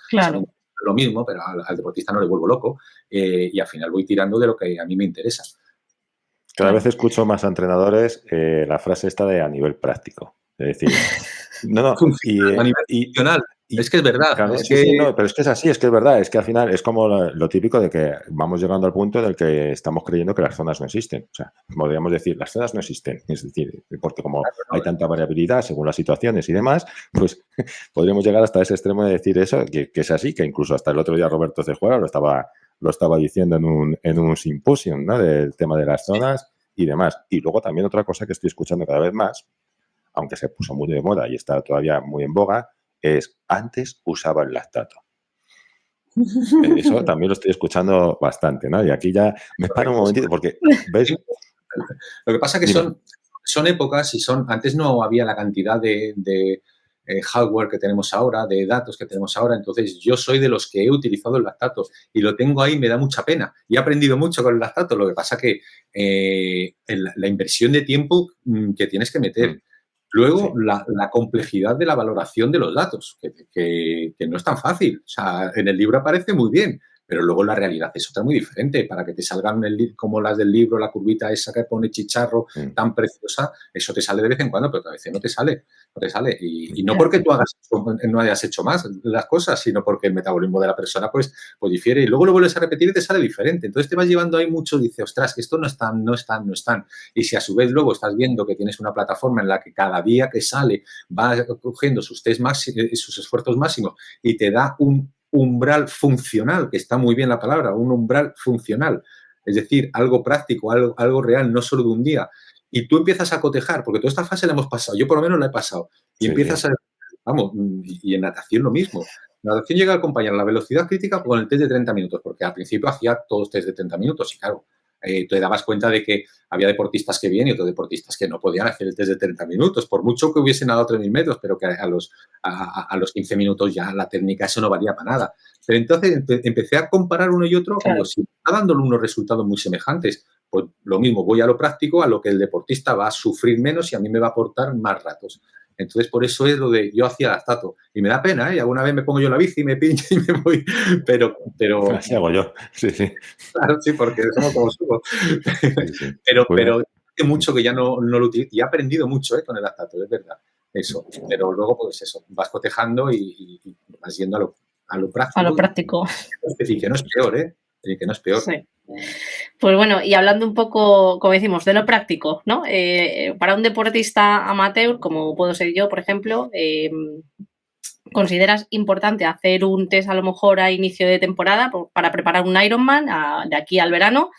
lo mismo, pero al deportista no le vuelvo loco, y al final voy tirando de lo que a mí me interesa. Cada vez escucho más a entrenadores la frase esta de a nivel práctico. Es decir, a nivel funcional. Es que es verdad. Claro, no, pero es que es así, es que es verdad. Es que al final es como lo típico de que vamos llegando al punto en el que estamos creyendo que las zonas no existen. O sea, podríamos decir, las zonas no existen. Es decir, porque como hay tanta variabilidad según las situaciones y demás, pues podríamos llegar hasta ese extremo de decir eso, que es así, que incluso hasta el otro día Roberto Cejuela lo estaba diciendo en un simposium, ¿no? Del tema de las zonas y demás. Y luego también otra cosa que estoy escuchando cada vez más, aunque se puso muy de moda y está todavía muy en boga, es antes usaba el lactato. Eso también lo estoy escuchando bastante, ¿no? Y aquí ya me paro un momentito porque, ¿ves? Lo que pasa es que son épocas y antes no había la cantidad de hardware que tenemos ahora, de datos que tenemos ahora. Entonces, yo soy de los que he utilizado el lactato y lo tengo ahí, me da mucha pena. Y he aprendido mucho con el lactato. Lo que pasa que la inversión de tiempo que tienes que meter. Luego, la complejidad de la valoración de los datos, que no es tan fácil. O sea, en el libro aparece muy bien, pero luego la realidad es otra muy diferente. Para que te salgan como las del libro, la curvita esa que pone chicharro tan preciosa, eso te sale de vez en cuando, pero a veces no te sale. No te sale. Y no porque tú no hayas hecho más las cosas, sino porque el metabolismo de la persona pues difiere. Y luego lo vuelves a repetir y te sale diferente. Entonces te vas llevando ahí mucho, dices, ostras, que esto no están. Y si a su vez luego estás viendo que tienes una plataforma en la que cada día que sale va cogiendo sus esfuerzos máximos y te da un umbral funcional, que está muy bien la palabra, un umbral funcional, es decir, algo práctico, algo real, no solo de un día. Y tú empiezas a cotejar, porque toda esta fase la hemos pasado, yo por lo menos la he pasado, y empiezas a, y en natación lo mismo. En natación llega a acompañar la velocidad crítica con el test de 30 minutos, porque al principio hacía todos test de 30 minutos y claro, te dabas cuenta de que había deportistas que bien y otros deportistas que no podían hacer el test de 30 minutos, por mucho que hubiesen nadado 3.000 metros, pero que a los 15 minutos ya la técnica eso no valía para nada. Pero entonces empecé a comparar uno y otro, como si está dándole unos resultados muy semejantes. Pues lo mismo, voy a lo práctico, a lo que el deportista va a sufrir menos y a mí me va a aportar más ratos. Entonces, por eso es lo de yo hacía lactato. Y me da pena, ¿eh? Alguna vez me pongo yo la bici, me pincho y me voy. Pero así hago yo. Sí. Claro, sí, porque somos como somos. Sí. Pero hace mucho que ya no lo utilizo. Y he aprendido mucho con el lactato, es verdad. Eso. Pero luego, pues eso, vas cotejando y vas yendo a lo práctico. A lo práctico. Y que no es peor, ¿eh? Y que no es peor. Sí. Pues bueno, y hablando un poco, como decimos, de lo práctico, ¿no? Para un deportista amateur, como puedo ser yo, por ejemplo, ¿consideras importante hacer un test a lo mejor a inicio de temporada para preparar un Ironman de aquí al verano?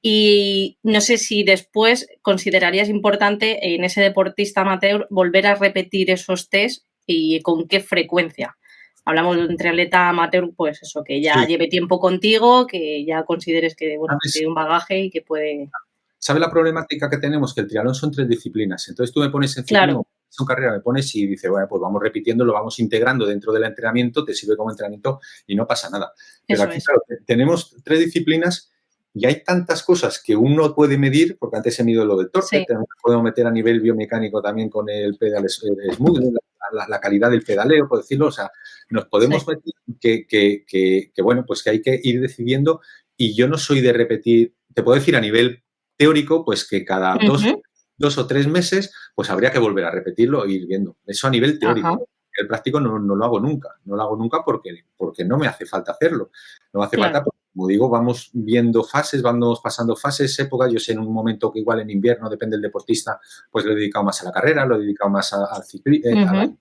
Y no sé si después considerarías importante en ese deportista amateur volver a repetir esos test y con qué frecuencia. Hablamos de un triatleta amateur, pues eso, que ya lleve tiempo contigo, que ya consideres que tiene un bagaje y que puede... ¿Sabe la problemática que tenemos? Que el triatlón son 3 disciplinas. Entonces tú me pones en su carrera, me pones y dices, bueno, pues vamos repitiendo, lo vamos integrando dentro del entrenamiento, te sirve como entrenamiento y no pasa nada. Pero aquí, claro, tenemos 3 disciplinas y hay tantas cosas que uno puede medir, porque antes he medido lo del torque, podemos meter a nivel biomecánico también con el pedal smooth, la calidad del pedaleo, por decirlo, o sea, nos podemos meter que bueno, pues que hay que ir decidiendo y yo no soy de repetir, te puedo decir a nivel teórico, pues que cada 2 o 3 meses, pues habría que volver a repetirlo e ir viendo. Eso a nivel teórico. El práctico no lo hago nunca porque no me hace falta hacerlo. No me hace falta porque, como digo, vamos viendo fases, vamos pasando fases, épocas. Yo sé en un momento que igual en invierno, depende del deportista, pues lo he dedicado más a la carrera, lo he dedicado más al ciclismo.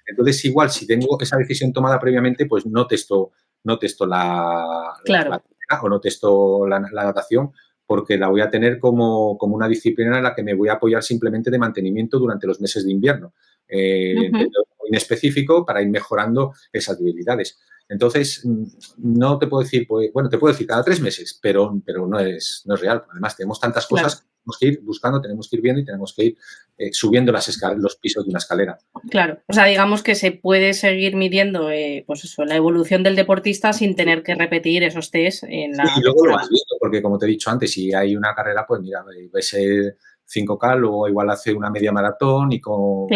Entonces, igual, si tengo esa decisión tomada previamente, pues no testo la carrera o no testo la natación, porque la voy a tener como una disciplina en la que me voy a apoyar simplemente de mantenimiento durante los meses de invierno. específico para ir mejorando esas debilidades. Entonces, no te puedo decir, pues, bueno, te puedo decir cada 3 meses, pero no es real. Además, tenemos tantas cosas que tenemos que ir buscando, tenemos que ir viendo y tenemos que ir subiendo los pisos de una escalera. Claro, o sea, digamos que se puede seguir midiendo, pues eso, la evolución del deportista sin tener que repetir esos test en la y luego lo vas viendo, porque como te he dicho antes, si hay una carrera, pues mira, ves el 5K, luego igual hace una media maratón y con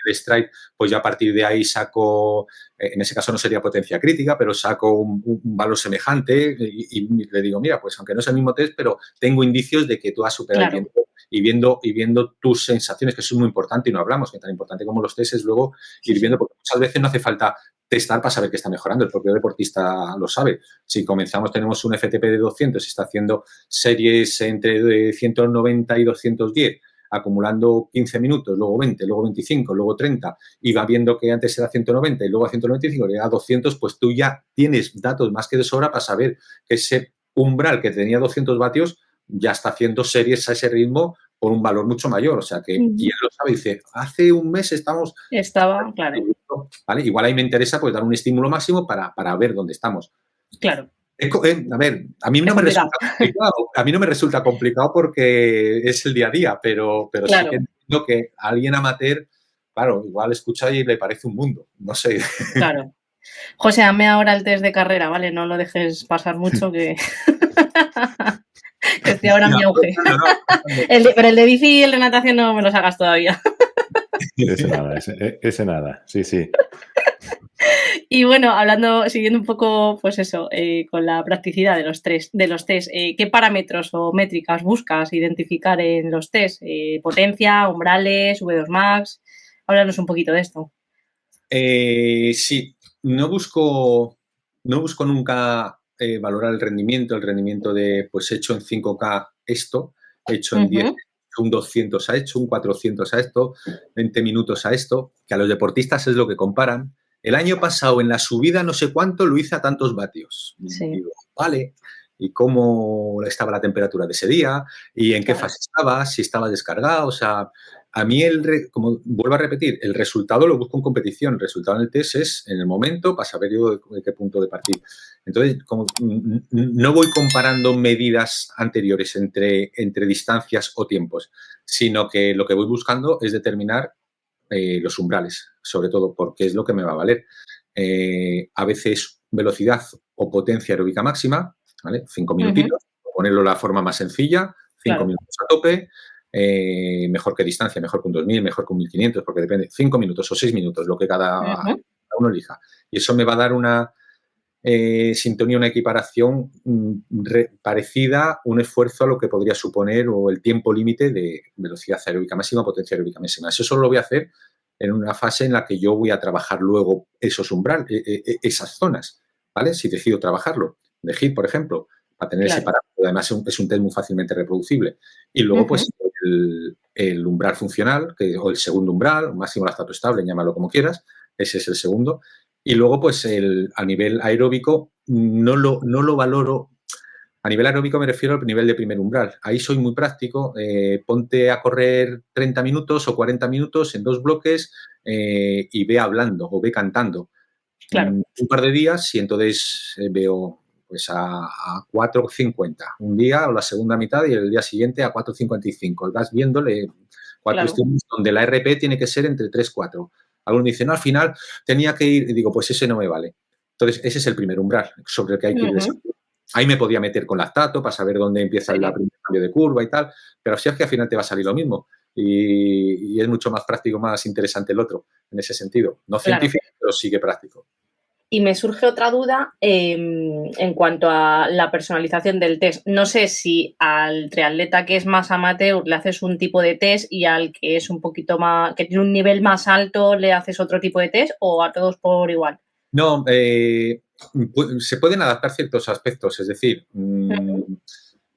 el strike, pues ya a partir de ahí saco, en ese caso no sería potencia crítica, pero saco un valor semejante y le digo, mira, pues aunque no es el mismo test, pero tengo indicios de que tú has superado el tiempo y viendo tus sensaciones, que eso es muy importante y no hablamos, que tan importante como los tests es luego ir viendo, porque muchas veces no hace falta testar para saber que está mejorando, el propio deportista lo sabe. Si comenzamos, tenemos un FTP de 200 y está haciendo series entre 190 y 210, acumulando 15 minutos, luego 20, luego 25, luego 30, y va viendo que antes era 190 y luego a 195, llega a 200, pues tú ya tienes datos más que de sobra para saber que ese umbral que tenía 200 vatios ya está haciendo series a ese ritmo por un valor mucho mayor. O sea que, y él lo sabe, dice, hace un mes estaba, claro. ¿Vale? Igual ahí me interesa pues dar un estímulo máximo para ver dónde estamos. Claro. A ver, a mí no me resulta complicado. A mí no me resulta complicado porque es el día a día, pero claro. Sí que entiendo que a alguien amateur, claro, igual escucha y le parece un mundo. No sé. Claro. José, hazme ahora el test de carrera, ¿vale? No lo dejes pasar mucho que... que estoy ahora en mi auge. Pero el de bici y el de natación no me los hagas todavía. Ese nada, sí. Y bueno, siguiendo un poco, pues eso, con la practicidad de los test, ¿qué parámetros o métricas buscas identificar en los test? Potencia, umbrales, V2 Max. Háblanos un poquito de esto. Sí, no busco nunca valorar el rendimiento de, pues hecho en 5K esto, hecho en 10, un 200 a esto, un 400 a esto, 20 minutos a esto, que a los deportistas es lo que comparan. El año pasado en la subida no sé cuánto lo hice a tantos vatios. Sí. Digo, vale, y cómo estaba la temperatura de ese día, y en qué fase estaba, si estaba descargado, o sea, a mí, como vuelvo a repetir, el resultado lo busco en competición, el resultado en el test es en el momento para saber yo de qué punto de partir. Entonces, como no voy comparando medidas anteriores entre distancias o tiempos, sino que lo que voy buscando es determinar los umbrales, sobre todo, porque es lo que me va a valer. A veces velocidad o potencia aeróbica máxima, ¿vale? 5 minutitos, ponerlo de la forma más sencilla, 5 minutos a tope, mejor que distancia, mejor que un 2000, mejor que un 1500, porque depende, 5 minutos o 6 minutos, lo que cada uno elija. Y eso me va a dar una sintonía, una equiparación parecida, un esfuerzo a lo que podría suponer o el tiempo límite de velocidad aeróbica máxima, potencia aeróbica máxima. Eso solo lo voy a hacer en una fase en la que yo voy a trabajar luego esos umbrales, esas zonas, ¿vale? Si decido trabajarlo, de HIIT, por ejemplo, para tener ese parámetro. Además, es un test muy fácilmente reproducible. Y luego, pues, el umbral funcional, o el segundo umbral, máximo lactato estable, llámalo como quieras, ese es el segundo. Y luego, pues, a nivel aeróbico, no lo valoro. A nivel aeróbico me refiero al nivel de primer umbral. Ahí soy muy práctico. Ponte a correr 30 minutos o 40 minutos en 2 bloques y ve hablando o ve cantando. Un par de días y entonces veo pues a 4.50 un día o la segunda mitad y el día siguiente a 4.55. Vas viéndole 4 estímulos donde la RP tiene que ser entre 3-4. Algunos dicen, no, al final tenía que ir, y digo, pues ese no me vale. Entonces, ese es el primer umbral sobre el que hay que ir desarrollando. Ahí me podía meter con lactato para saber dónde empieza el primer cambio de curva y tal, pero así es que al final te va a salir lo mismo y es mucho más práctico, más interesante el otro en ese sentido. No científico, pero sí que práctico. Y me surge otra duda en cuanto a la personalización del test. No sé si al triatleta que es más amateur le haces un tipo de test y al que es un poquito más, que tiene un nivel más alto le haces otro tipo de test o a todos por igual. No, se pueden adaptar ciertos aspectos, es decir,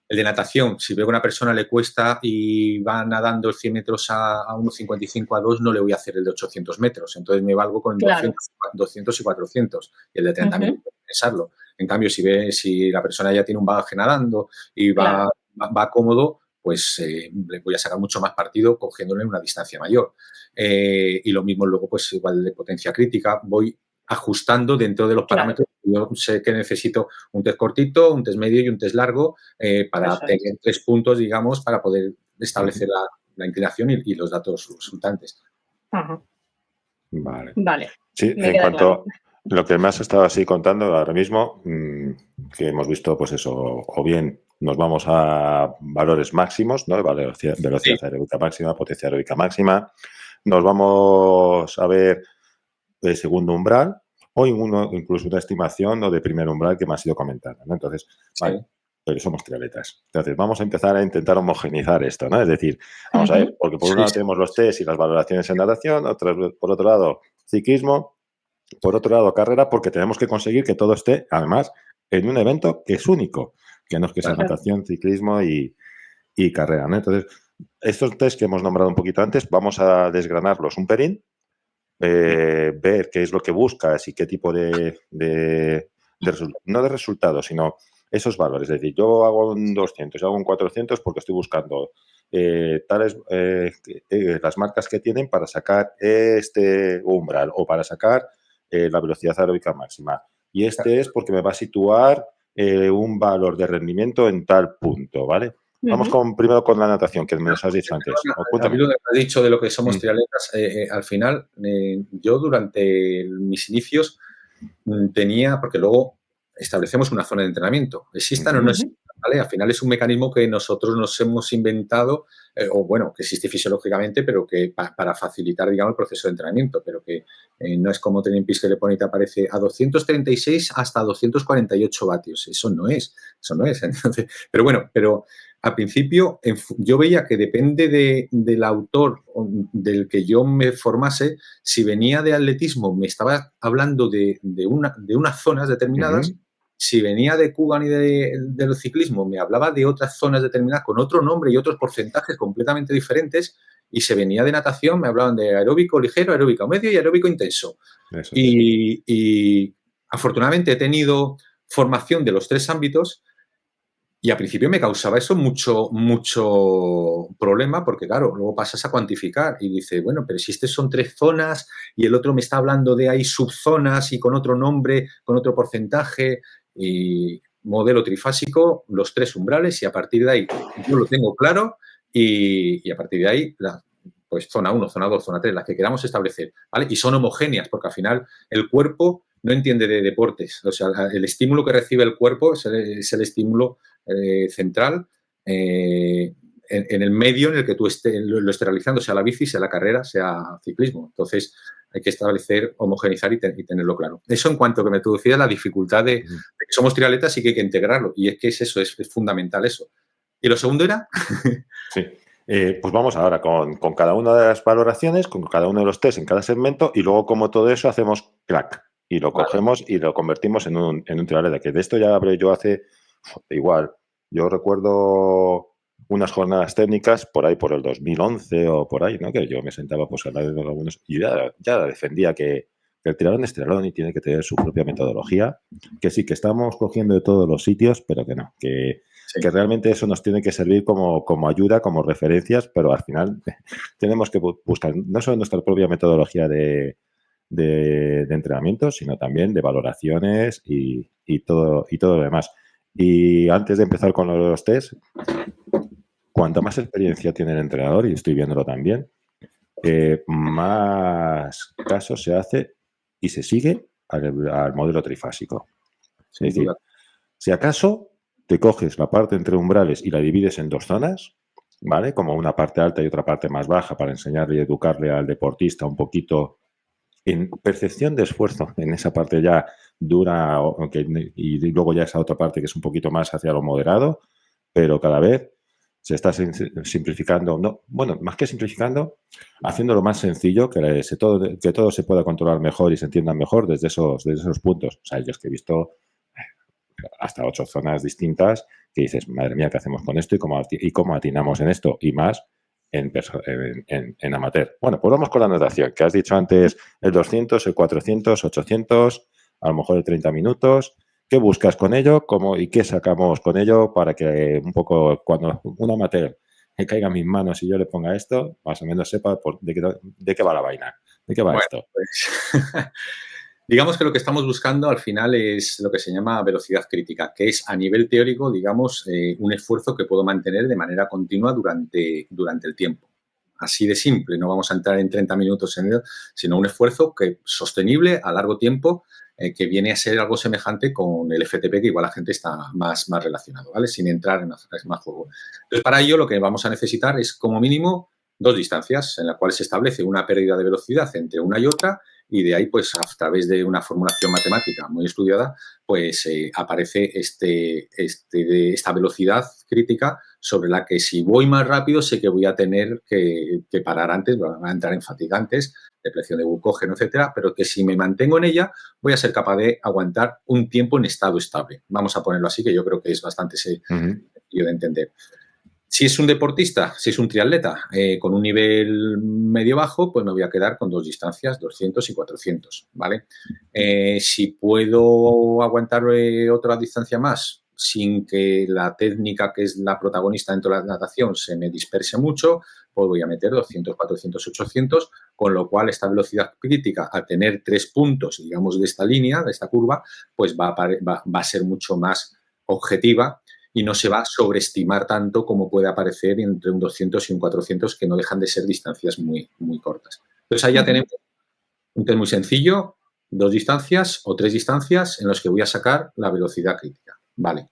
el de natación, si veo que a una persona le cuesta y va nadando 100 metros a 1,55 a 2, no le voy a hacer el de 800 metros. Entonces me valgo con 200 y 400. Y el de 30 minutos, pensarlo. En cambio, si la persona ya tiene un bagaje nadando y va cómodo, pues le voy a sacar mucho más partido cogiéndole una distancia mayor. Y lo mismo luego, pues igual de potencia crítica, voy ajustando dentro de los parámetros. Yo sé que necesito un test cortito, un test medio y un test largo para tener 3 puntos, digamos, para poder establecer la inclinación y los datos resultantes. Ajá. Vale. Sí, en cuanto a lo que me has estado así contando ahora mismo, que hemos visto, pues eso, o bien nos vamos a valores máximos, ¿no? Velocidad aeróbica máxima, potencia aeróbica máxima, nos vamos a ver el segundo umbral o incluso una estimación de primer umbral que me has ido comentando, ¿no? Entonces, vale, pero somos triatletas. Entonces, vamos a empezar a intentar homogeneizar esto, ¿no? Es decir, vamos a ver, porque por un lado tenemos los test y las valoraciones en natación, por otro lado, ciclismo, por otro lado, carrera, porque tenemos que conseguir que todo esté, además, en un evento que es único, que no es que sea natación, ciclismo y carrera, ¿no? Entonces, estos test que hemos nombrado un poquito antes, vamos a desgranarlos un pelín, ver qué es lo que buscas y qué tipo no de resultados, sino esos valores. Es decir, yo hago un 200, hago un 400 porque estoy buscando las marcas que tienen para sacar este umbral o para sacar la velocidad aeróbica máxima. Y este es porque me va a situar un valor de rendimiento en tal punto, ¿vale? Vamos primero con la natación, que me has dicho antes. A mí lo que has dicho de lo que somos triatletas, al final, yo durante mis inicios tenía, porque luego establecemos una zona de entrenamiento, existan o no existan, ¿vale? Al final es un mecanismo que nosotros nos hemos inventado, o bueno, que existe fisiológicamente, pero que para facilitar, digamos, el proceso de entrenamiento, pero que no es como Training Peaks que le pone y te aparece a 236 hasta 248 vatios. Eso no es. Entonces, pero bueno, al principio yo veía que depende del autor del que yo me formase, si venía de atletismo me estaba hablando de unas zonas determinadas, si venía de Kugan y del ciclismo me hablaba de otras zonas determinadas con otro nombre y otros porcentajes completamente diferentes, y se venía de natación me hablaban de aeróbico ligero, aeróbico medio y aeróbico intenso. Y afortunadamente he tenido formación de los 3 ámbitos. Y al principio me causaba eso mucho problema porque, claro, luego pasas a cuantificar y dices, bueno, pero si estas son 3 zonas y el otro me está hablando de ahí subzonas y con otro nombre, con otro porcentaje, y modelo trifásico, los 3 umbrales, y a partir de ahí yo lo tengo claro y a partir de ahí, pues zona 1, zona 2, zona 3, las que queramos establecer, ¿vale? Y son homogéneas porque al final el cuerpo no entiende de deportes. O sea, el estímulo que recibe el cuerpo es el estímulo central en el medio en el que tú lo estés realizando, sea la bici, sea la carrera, sea ciclismo. Entonces, hay que establecer, homogeneizar y tenerlo claro. Eso en cuanto que me introducía la dificultad de que somos triatletas y que hay que integrarlo. Y es que es eso, es fundamental eso. ¿Y lo segundo era? Sí. Pues vamos ahora con cada una de las valoraciones, con cada uno de los test en cada segmento, y luego como todo eso hacemos crack y lo cogemos y lo convertimos en un triatleta, que de esto ya hablé yo hace igual. Yo recuerdo unas jornadas técnicas por ahí por el 2011 o por ahí, ¿no? Que yo me sentaba pues a hablar de algunos y ya defendía que el triatlón es triatlón y tiene que tener su propia metodología, que sí, que estamos cogiendo de todos los sitios, pero que no, que realmente eso nos tiene que servir como ayuda, como referencias, pero al final tenemos que buscar no solo nuestra propia metodología de entrenamiento, sino también de valoraciones y todo lo demás. Y antes de empezar con los test, cuanta más experiencia tiene el entrenador, y estoy viéndolo también, más caso se hace y se sigue al modelo trifásico. Es decir, si acaso te coges la parte entre umbrales y la divides en 2 zonas, ¿vale? Como una parte alta y otra parte más baja para enseñarle y educarle al deportista un poquito en percepción de esfuerzo, en esa parte ya dura, y luego ya esa otra parte que es un poquito más hacia lo moderado, pero cada vez se está simplificando, más que simplificando, haciéndolo más sencillo, que todo se pueda controlar mejor y se entienda mejor desde esos puntos. O sea, yo es que he visto hasta 8 zonas distintas que dices, madre mía, ¿qué hacemos con esto? ¿Y cómo atinamos en esto? Y más en amateur. Bueno, pues vamos con la natación, que has dicho antes el 200, el 400, 800, a lo mejor el 30 minutos. ¿Qué buscas con ello? ¿Y qué sacamos con ello para que un poco cuando un amateur me caiga en mis manos y yo le ponga esto, más o menos sepa de qué va la vaina, de qué va esto. Pues, digamos que lo que estamos buscando al final es lo que se llama velocidad crítica, que es a nivel teórico, digamos, un esfuerzo que puedo mantener de manera continua durante el tiempo. Así de simple, no vamos a entrar en 30 minutos en ello, sino un esfuerzo sostenible a largo tiempo, que viene a ser algo semejante con el FTP, que igual la gente está más relacionado, ¿vale? Sin entrar en más juego. Entonces, para ello lo que vamos a necesitar es, como mínimo, 2 distancias en las cuales se establece una pérdida de velocidad entre una y otra, y de ahí, pues, a través de una formulación matemática muy estudiada, pues aparece esta velocidad crítica sobre la que, si voy más rápido, sé que voy a tener que parar antes, voy a entrar en fatiga antes, depresión de glucógeno, etcétera, pero que si me mantengo en ella, voy a ser capaz de aguantar un tiempo en estado estable. Vamos a ponerlo así, que yo creo que es bastante sencillo de entender. Si es un deportista, si es un triatleta con un nivel medio-bajo, pues me voy a quedar con 2 distancias, 200 y 400, ¿vale? Si puedo aguantar otra distancia más sin que la técnica, que es la protagonista dentro de la natación, se me disperse mucho, pues voy a meter 200, 400, 800, con lo cual esta velocidad crítica, a tener 3 puntos, digamos, de esta línea, de esta curva, pues va a ser mucho más objetiva y no se va a sobreestimar tanto como puede aparecer entre un 200 y un 400, que no dejan de ser distancias muy, muy cortas. Entonces, ahí ya tenemos un test muy sencillo, 2 distancias o 3 distancias en los que voy a sacar la velocidad crítica. Vale.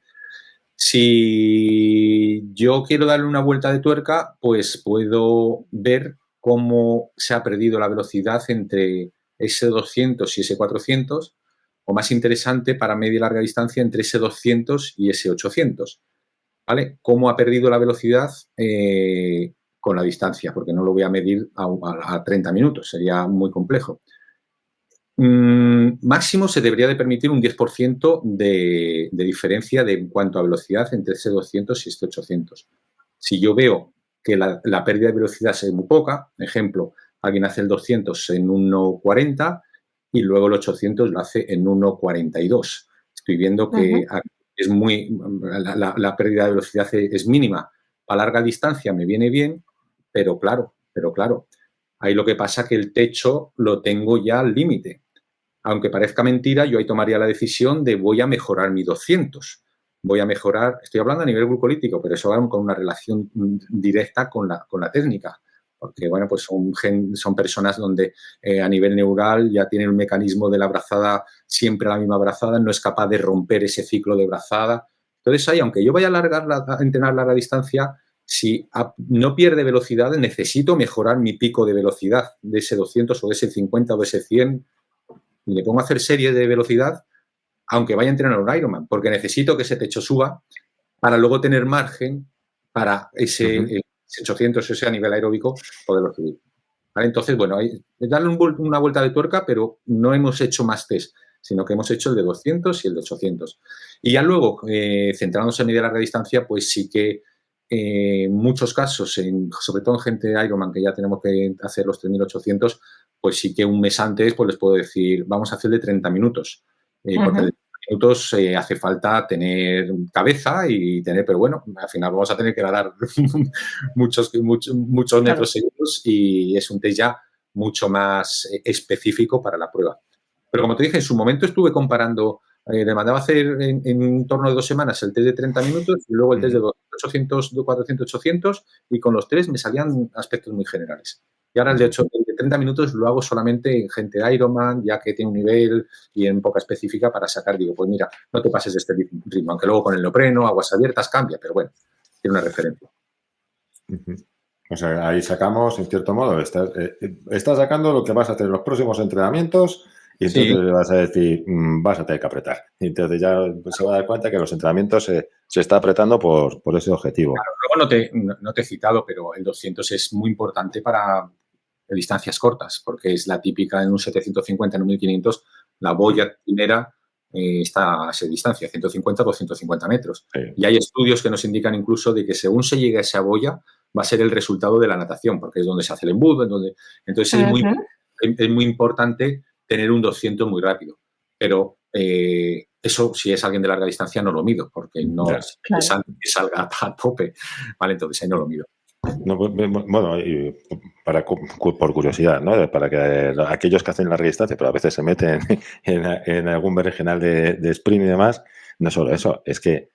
Si yo quiero darle una vuelta de tuerca, pues puedo ver cómo se ha perdido la velocidad entre ese 200 y ese 400, o más interesante para media y larga distancia, entre ese 200 y ese 800. ¿Vale? ¿Cómo ha perdido la velocidad con la distancia? Porque no lo voy a medir a 30 minutos, sería muy complejo. Máximo se debería de permitir un 10% de diferencia en cuanto a velocidad entre ese 200 y este 800. Si yo veo que la pérdida de velocidad es muy poca, ejemplo, alguien hace el 200 en 1,40 y luego el 800 lo hace en 1,42. Estoy viendo que es la pérdida de velocidad es mínima. A larga distancia me viene bien, pero claro, ahí lo que pasa es que el techo lo tengo ya al límite. Aunque parezca mentira, yo ahí tomaría la decisión de voy a mejorar mi 200. Voy a mejorar, estoy hablando a nivel glucolítico, pero eso va con una relación directa con la técnica. Porque, bueno, pues son personas donde a nivel neural ya tienen un mecanismo de la brazada, siempre la misma brazada, no es capaz de romper ese ciclo de brazada. Entonces, ahí, aunque yo vaya a entrenar larga distancia, si no pierde velocidad, necesito mejorar mi pico de velocidad de ese 200 o de ese 50 o de ese 100, y le pongo a hacer series de velocidad, aunque vaya a entrenar un Ironman, porque necesito que ese techo suba para luego tener margen para ese 800, ese a nivel aeróbico, poderlo subir. ¿Vale? Entonces, bueno, darle una vuelta de tuerca, pero no hemos hecho más test, sino que hemos hecho el de 200 y el de 800. Y ya luego, centrándonos en media y larga distancia, pues sí que en muchos casos, sobre todo en gente de Ironman, que ya tenemos que hacer los 3.800, pues sí que un mes antes pues les puedo decir, vamos a hacer de 30 minutos. Porque de 30 minutos hace falta tener cabeza y tener, pero bueno, al final vamos a tener que nadar muchos metros seguidos, y es un test ya mucho más específico para la prueba. Pero como te dije, en su momento estuve comparando, le mandaba a hacer en torno de 2 semanas el test de 30 minutos y luego el test de 800, 400, 800, y con los 3 me salían aspectos muy generales. Y ahora el de 30 minutos lo hago solamente en gente de Ironman, ya que tiene un nivel y en poca específica, para sacar, digo, pues mira, no te pases de este ritmo, aunque luego con el neopreno, aguas abiertas, cambia, pero bueno, tiene una referencia. O sea, ahí sacamos, en cierto modo, estás sacando lo que vas a hacer en los próximos entrenamientos, y entonces le vas a decir, vas a tener que apretar. Y entonces ya se va a dar cuenta que los entrenamientos se está apretando por ese objetivo. Claro, luego no te he citado, pero el 200 es muy importante para distancias cortas, porque es la típica en un 750, en un 1500, la boya primera está a esa distancia, 150 o 250 metros. Sí. Y hay estudios que nos indican incluso de que según se llegue a esa boya, va a ser el resultado de la natación, porque es donde se hace el embudo. Entonces es muy importante tener un 200 muy rápido. Pero eso, si es alguien de larga distancia, no lo mido, porque no es que salga a tope. ¿Vale? Entonces ahí no lo mido. No, bueno, por curiosidad, ¿no? Para que aquellos que hacen la resistencia, pero a veces se meten en algún berenjenal de sprint y demás, no solo eso, es que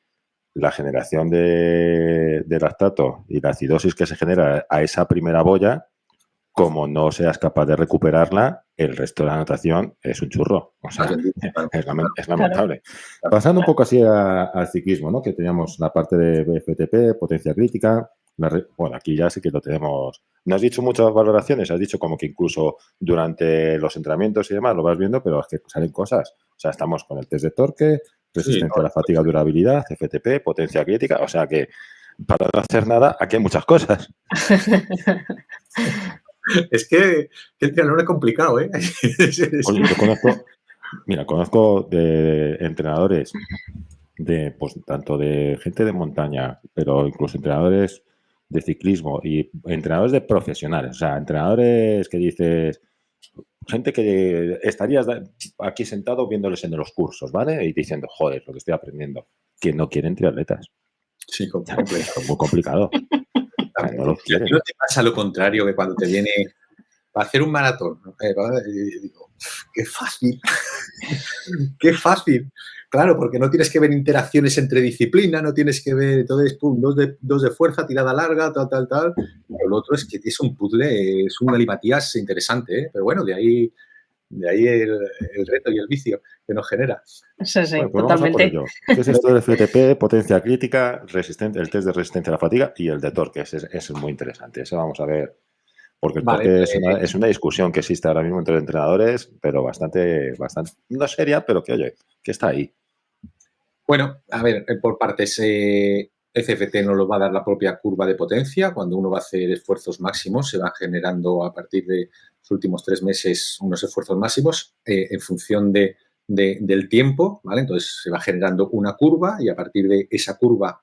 la generación de lactato y la acidosis que se genera a esa primera boya, como no seas capaz de recuperarla, el resto de la natación es un churro. O sea, es lamentable. Claro. Pasando un poco así al ciclismo, ¿no? Que teníamos la parte de FTP, potencia crítica. Bueno, aquí ya sí que lo tenemos. No has dicho muchas valoraciones, has dicho como que incluso durante los entrenamientos y demás lo vas viendo, pero es que salen cosas. O sea, estamos con el test de torque, resistencia a la fatiga, durabilidad, FTP, potencia crítica. O sea que para no hacer nada, aquí hay muchas cosas. Es que el triatlón es complicado, ¿eh? Oye, yo conozco de entrenadores de, pues, tanto de gente de montaña, pero incluso entrenadores de ciclismo y entrenadores de profesionales, o sea, entrenadores que dices, gente que estarías aquí sentado viéndoles en los cursos, ¿vale? Y diciendo, joder, lo que estoy aprendiendo, que no quieren triatletas. Sí, complicado. Es muy complicado. O sea, no lo quieren. ¿No te pasa lo contrario que cuando te viene para hacer un maratón? Digo, qué fácil. Qué fácil. Claro, porque no tienes que ver interacciones entre disciplinas, no tienes que ver, entonces, pum, dos de fuerza, tirada larga, tal. Pero lo otro es que es un puzzle, es un galimatías interesante, ¿eh? Pero bueno, de ahí el reto y el vicio que nos genera. Sí, Bueno, pues totalmente. vamos a por ello. ¿Qué es esto del FTP, potencia crítica, el test de resistencia a la fatiga y el de torque? Ese es muy interesante. Ese vamos a ver. Porque el torque es una discusión que existe ahora mismo entre entrenadores, pero bastante, no seria, pero que, oye, que está ahí. Bueno, a ver, por partes, FFT nos lo va a dar la propia curva de potencia. Cuando uno va a hacer esfuerzos máximos, se va generando a partir de los últimos 3 meses unos esfuerzos máximos en función del tiempo, ¿vale? Entonces se va generando una curva y a partir de esa curva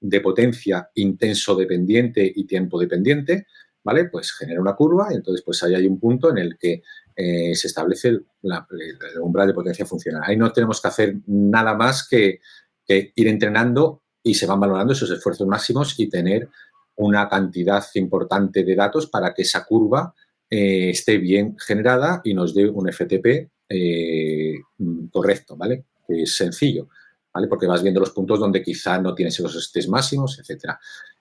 de potencia intenso dependiente y tiempo dependiente, ¿vale? Pues genera una curva y entonces pues ahí hay un punto en el que se establece el umbral de potencia funcional. Ahí no tenemos que hacer nada más que ir entrenando y se van valorando esos esfuerzos máximos y tener una cantidad importante de datos para que esa curva esté bien generada y nos dé un FTP correcto, ¿vale? Que es sencillo, ¿vale? Porque vas viendo los puntos donde quizá no tienes esos test máximos, etcétera.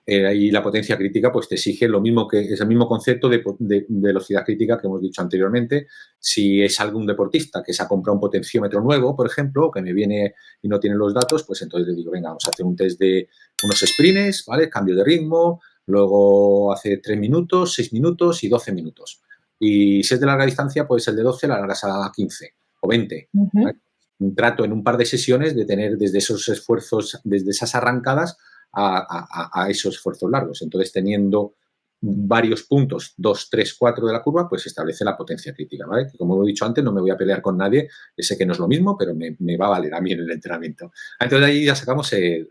Y la potencia crítica pues te exige lo mismo, que es el mismo concepto de velocidad crítica que hemos dicho anteriormente. Si es algún deportista que se ha comprado un potenciómetro nuevo, por ejemplo, que me viene y no tiene los datos, pues entonces le digo, venga, vamos a hacer un test de unos sprints, ¿vale? Cambio de ritmo, luego hace 3 minutos, 6 minutos y 12 minutos. Y si es de larga distancia, pues el de 12 la alargas a 15 o 20. ¿Vale? Trato en un par de sesiones de tener desde esos esfuerzos, desde esas arrancadas, a esos esfuerzos largos. Entonces, teniendo varios puntos, 2, 3, 4 de la curva, pues se establece la potencia crítica, ¿vale? Que como he dicho antes, no me voy a pelear con nadie, sé que no es lo mismo, pero me va a valer a mí en el entrenamiento. Entonces, ahí ya sacamos el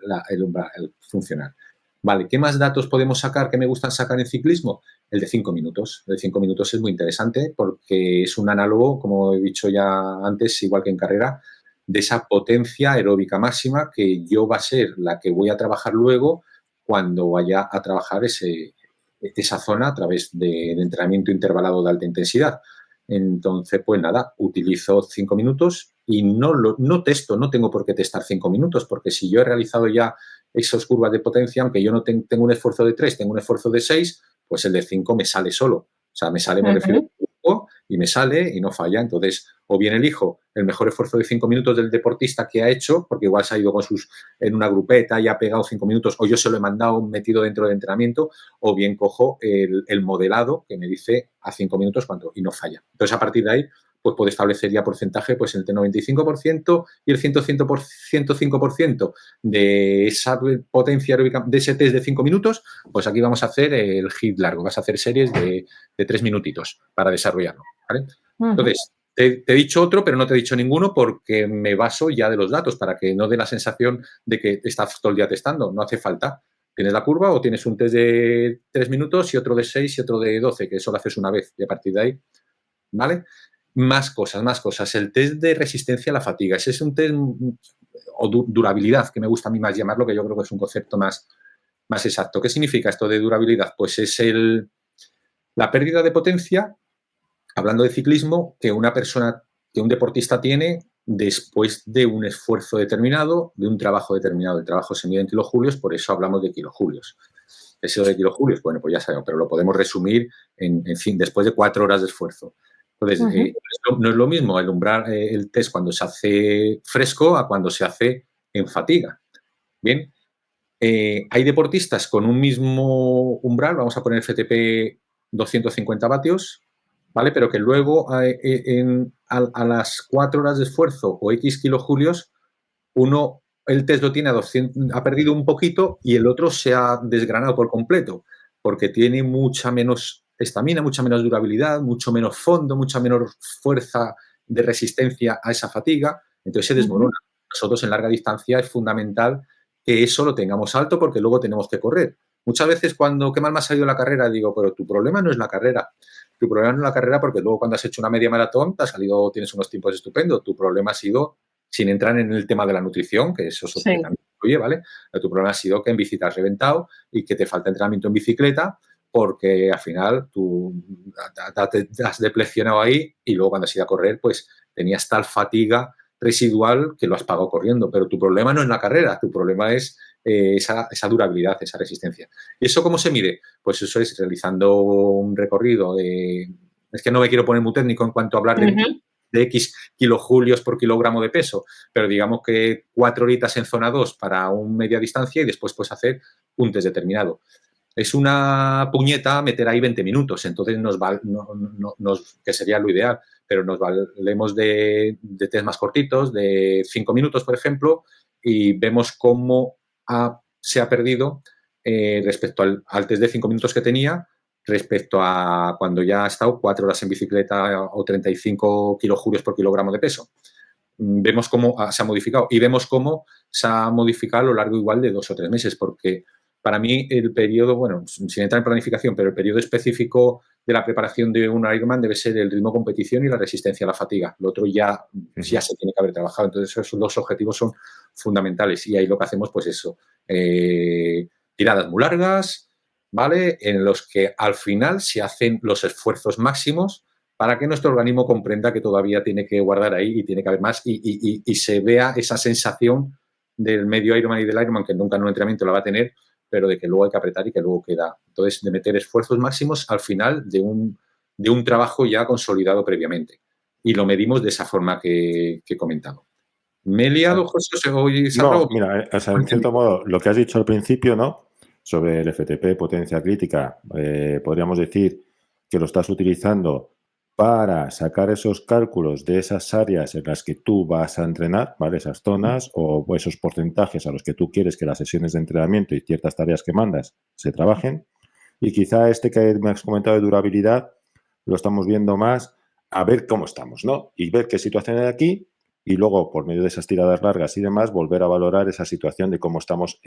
funcional. Vale, ¿qué más datos podemos sacar que me gustan sacar en ciclismo? El de 5 minutos. El de 5 minutos es muy interesante porque es un análogo, como he dicho ya antes, igual que en carrera, de esa potencia aeróbica máxima que yo va a ser la que voy a trabajar luego cuando vaya a trabajar esa zona a través de entrenamiento intervalado de alta intensidad. Entonces, pues nada, utilizo 5 minutos y no testo, no tengo por qué testar 5 minutos, porque si yo he realizado ya esas curvas de potencia, aunque yo no tengo un esfuerzo de 3, tengo un esfuerzo de 6, pues el de 5 me sale solo. O sea, me sale, me refiero y me sale y no falla. Entonces, o bien elijo el mejor esfuerzo de 5 minutos del deportista que ha hecho, porque igual se ha ido en una grupeta y ha pegado 5 minutos, o yo se lo he mandado metido dentro del entrenamiento, o bien cojo el modelado que me dice a 5 minutos cuánto y no falla. Entonces, a partir de ahí, pues puedo establecer ya porcentaje pues entre el 95% y el 105% de esa potencia aeróbica de ese test de 5 minutos, pues aquí vamos a hacer el hit largo, vas a hacer series de 3 minutitos para desarrollarlo, ¿vale? Entonces, te he dicho otro, pero no te he dicho ninguno porque me baso ya de los datos para que no dé la sensación de que estás todo el día testando. No hace falta. Tienes la curva o tienes un test de 3 minutos y otro de 6 y otro de 12, que eso lo haces una vez y a partir de ahí, ¿vale? Más cosas. El test de resistencia a la fatiga. Ese es un test o durabilidad, que me gusta a mí más llamarlo, que yo creo que es un concepto más más exacto. ¿Qué significa esto de durabilidad? Pues es la pérdida de potencia, hablando de ciclismo, que un deportista tiene después de un esfuerzo determinado, de un trabajo determinado. El trabajo se mide en kilojulios, por eso hablamos de kilojulios. Eso de kilojulios, bueno, pues ya sabemos, pero lo podemos resumir en fin, después de 4 horas de esfuerzo. Entonces, no es lo mismo el umbral, el test cuando se hace fresco a cuando se hace en fatiga. Bien, hay deportistas con un mismo umbral, vamos a poner FTP 250 vatios, ¿vale? Pero que luego a las 4 horas de esfuerzo o X kilojulios, el test lo tiene a 200, ha perdido un poquito y el otro se ha desgranado por completo, porque tiene mucha menos estamina, mucha menos durabilidad, mucho menos fondo, mucha menos fuerza de resistencia a esa fatiga, entonces se desmorona. Nosotros en larga distancia es fundamental que eso lo tengamos alto porque luego tenemos que correr. Muchas veces qué mal me ha salido la carrera, digo, pero tu problema no es la carrera. Tu problema no es la carrera porque luego cuando has hecho una media maratón tienes unos tiempos estupendos. Tu problema ha sido, sin entrar en el tema de la nutrición, que eso es otro que también influye, ¿vale? Pero tu problema ha sido que en bici te has reventado y que te falta entrenamiento en bicicleta porque al final tú te has depleccionado ahí y luego cuando has ido a correr pues tenías tal fatiga residual que lo has pagado corriendo. Pero tu problema no es la carrera, tu problema es esa durabilidad, esa resistencia. ¿Y eso cómo se mide? Pues eso es realizando un recorrido es que no me quiero poner muy técnico en cuanto a hablar de X kilojulios por kilogramo de peso, pero digamos que 4 horitas en zona 2 para un media distancia y después puedes hacer un test determinado. Es una puñeta meter ahí 20 minutos, entonces que sería lo ideal, pero nos valemos de test más cortitos, de 5 minutos, por ejemplo, y vemos cómo se ha perdido respecto al test de 5 minutos que tenía, respecto a cuando ya ha estado 4 horas en bicicleta o 35 kilojulios por kilogramo de peso. Vemos cómo se ha modificado y vemos cómo se ha modificado a lo largo igual de 2 o 3 meses, porque para mí el periodo, bueno, sin entrar en planificación, pero el periodo específico de la preparación de un Ironman debe ser el ritmo de competición y la resistencia a la fatiga. Lo otro ya se tiene que haber trabajado. Entonces, esos 2 objetivos son fundamentales. Y ahí lo que hacemos, pues eso, tiradas muy largas, ¿vale? En los que al final se hacen los esfuerzos máximos para que nuestro organismo comprenda que todavía tiene que guardar ahí y tiene que haber más y se vea esa sensación del medio Ironman y del Ironman, que nunca en un entrenamiento la va a tener, pero de que luego hay que apretar y que luego queda. Entonces, de meter esfuerzos máximos al final de un trabajo ya consolidado previamente. Y lo medimos de esa forma que he comentado. ¿Me he liado, José? No, mira, o sea, en cierto modo, lo que has dicho al principio, ¿no? Sobre el FTP, potencia crítica, podríamos decir que lo estás utilizando para sacar esos cálculos de esas áreas en las que tú vas a entrenar, ¿vale? Esas zonas o esos porcentajes a los que tú quieres que las sesiones de entrenamiento y ciertas tareas que mandas se trabajen. Y quizá que me has comentado de durabilidad lo estamos viendo más a ver cómo estamos, ¿no? Y ver qué situación hay aquí y luego, por medio de esas tiradas largas y demás, volver a valorar esa situación de cómo estamos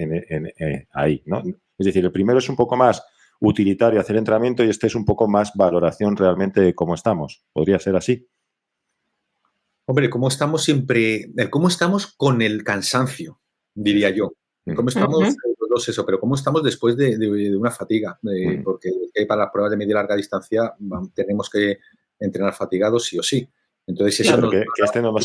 ahí, ¿no? Es decir, el primero es un poco más utilitario hacer entrenamiento y este es un poco más valoración realmente de cómo estamos. ¿Podría ser así? Hombre, cómo estamos con el cansancio, diría yo. Cómo estamos, los dos eso, pero cómo estamos después de una fatiga, porque para las pruebas de media y larga distancia tenemos que entrenar fatigados sí o sí. Entonces, eso claro,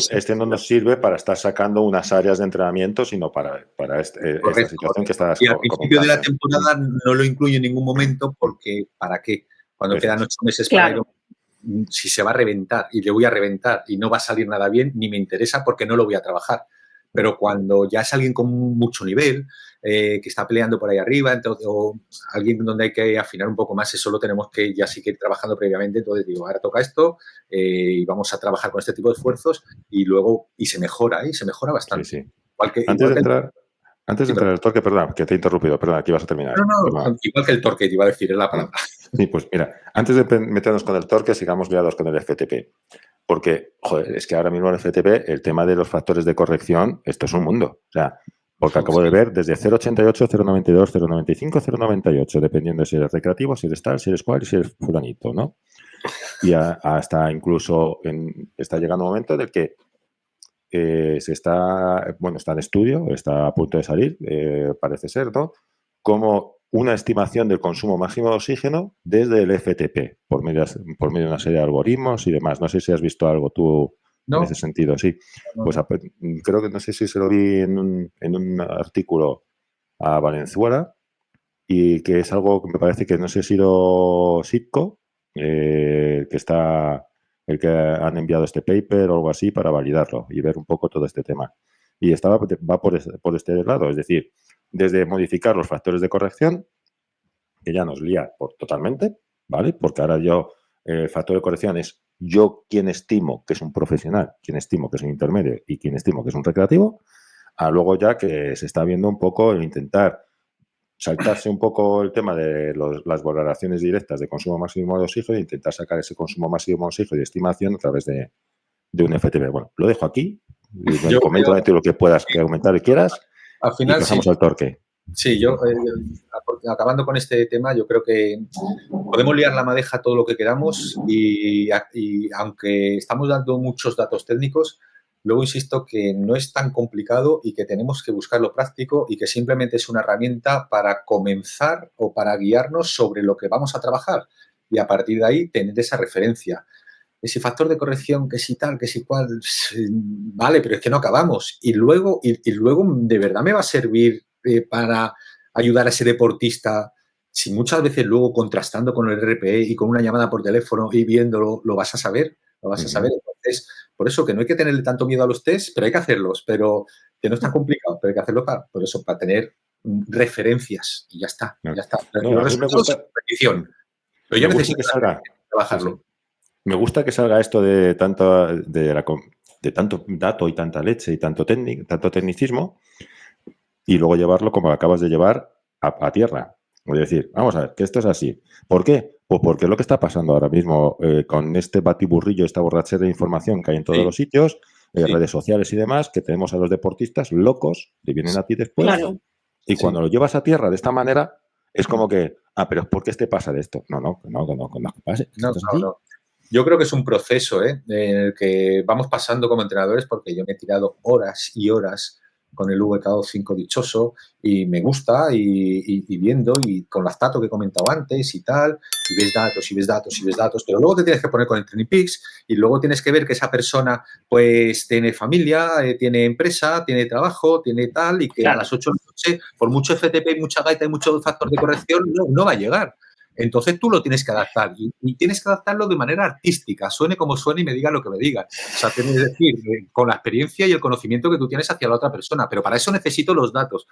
este no nos sirve para estar sacando unas áreas de entrenamiento, sino para esta situación que estás comentando. Y al principio de la temporada no lo incluyo en ningún momento porque ¿para qué? Cuando quedan 8 meses para ir, si se va a reventar y le voy a reventar y no va a salir nada bien, ni me interesa porque no lo voy a trabajar. Pero cuando ya es alguien con mucho nivel, que está peleando por ahí arriba, entonces, o alguien donde hay que afinar un poco más, eso lo tenemos que ya sí que ir trabajando previamente. Entonces digo, ahora toca esto y vamos a trabajar con este tipo de esfuerzos y luego, y se mejora bastante. Sí, sí. Antes de entrar al torque, perdón, que te he interrumpido, perdón, aquí vas a terminar. No, igual que el torque, te iba a decir, es la palabra. Sí, pues mira, antes de meternos con el torque, sigamos liados con el FTP. Porque, joder, es que ahora mismo el FTP, el tema de los factores de corrección, esto es un mundo. O sea, porque acabo de ver desde 0,88, 0,92, 0,95, 0,98, dependiendo si eres recreativo, si eres tal, si eres cual y si eres fulanito, ¿no? Y hasta incluso está llegando un momento en el que está en estudio, está a punto de salir, parece ser, ¿no? como una estimación del consumo máximo de oxígeno desde el FTP, por medio de una serie de algoritmos y demás. No sé si has visto algo tú en ese sentido, sí. Pues creo que no sé si se lo vi en un artículo a Valenzuela, y que es algo que me parece que no sé si ha sido Sitco, que está el que han enviado este paper o algo así para validarlo y ver un poco todo este tema. Y va por este lado, es decir, desde modificar los factores de corrección, que ya nos lía totalmente, ¿vale? Porque ahora el factor de corrección es yo quien estimo que es un profesional, quien estimo que es un intermedio y quien estimo que es un recreativo, a luego ya que se está viendo un poco el intentar saltarse un poco el tema de las valoraciones directas de consumo máximo de oxígeno e intentar sacar ese consumo máximo de oxígeno y estimación a través de un FTP. Bueno, lo dejo aquí. Y comento lo que puedas comentar y quieras. Al final, y pasamos al torque. Sí, yo, acabando con este tema, yo creo que podemos liar la madeja todo lo que queramos y aunque estamos dando muchos datos técnicos, luego insisto que no es tan complicado y que tenemos que buscar lo práctico y que simplemente es una herramienta para comenzar o para guiarnos sobre lo que vamos a trabajar y a partir de ahí tener esa referencia. Ese factor de corrección, que si tal, que si cual, vale, pero es que no acabamos. Y luego ¿de verdad me va a servir para ayudar a ese deportista? Si muchas veces luego contrastando con el RPE y con una llamada por teléfono y viéndolo, lo vas a saber, Entonces, por eso que no hay que tenerle tanto miedo a los test, pero hay que hacerlos, pero que no es tan complicado, pero hay que hacerlo para tener referencias y ya está, ya está. Los resultados son repetición, pero yo necesito trabajarlo. Sí. Me gusta que salga esto de tanto dato y tanta leche y tanto tecnicismo y luego llevarlo como lo acabas de llevar a tierra. Es decir, vamos a ver, que esto es así. ¿Por qué? Pues porque es lo que está pasando ahora mismo con este batiburrillo, esta borrachera de información que hay en todos los sitios, redes sociales y demás, que tenemos a los deportistas locos, que vienen a ti después. Claro. Y cuando lo llevas a tierra de esta manera, es como que, pero ¿por qué te pasa de esto? No, que pase. No. Yo creo que es un proceso en el que vamos pasando como entrenadores, porque yo me he tirado horas y horas con el VK5 dichoso y me gusta y viendo y con Lactato que he comentado antes y tal, y ves datos, pero luego te tienes que poner con el Training Peaks y luego tienes que ver que esa persona pues tiene familia, tiene empresa, tiene trabajo, tiene tal y que a las 8 de la noche, por mucho FTP, mucha gaita y mucho factor de corrección, no va a llegar. Entonces tú lo tienes que adaptar y tienes que adaptarlo de manera artística, suene como suene y me diga lo que me diga. O sea, tienes que decir, con la experiencia y el conocimiento que tú tienes hacia la otra persona, pero para eso necesito los datos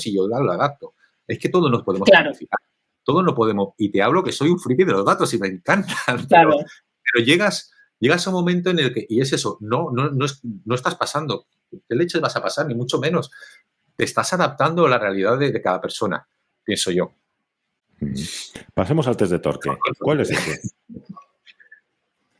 y yo lo adapto. Es que todos nos podemos planificar, todos no podemos, y te hablo que soy un friki de los datos y me encantan, pero llegas a un momento en el que, y es eso, no estás pasando, ¿qué leches vas a pasar? Ni mucho menos, te estás adaptando a la realidad de cada persona, pienso yo. Pasemos al test de torque. ¿Cuál es ese?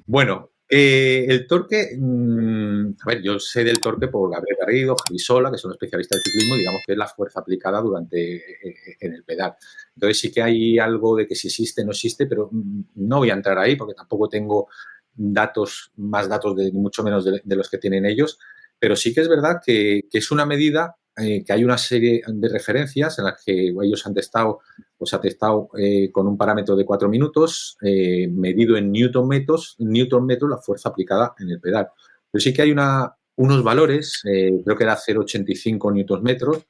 Bueno, el torque, a ver, yo sé del torque por Gabriel Garrido, Javi Sola, que son especialistas de ciclismo, digamos que es la fuerza aplicada en el pedal. Entonces sí que hay algo de que si existe, no existe, pero no voy a entrar ahí porque tampoco tengo más datos ni mucho menos de los que tienen ellos, pero sí que es verdad que es una medida que hay una serie de referencias en las que ellos han testado con un parámetro de 4 minutos, medido en Newton metros la fuerza aplicada en el pedal. Pero sí que hay unos valores, creo que era 0,85 newton metros,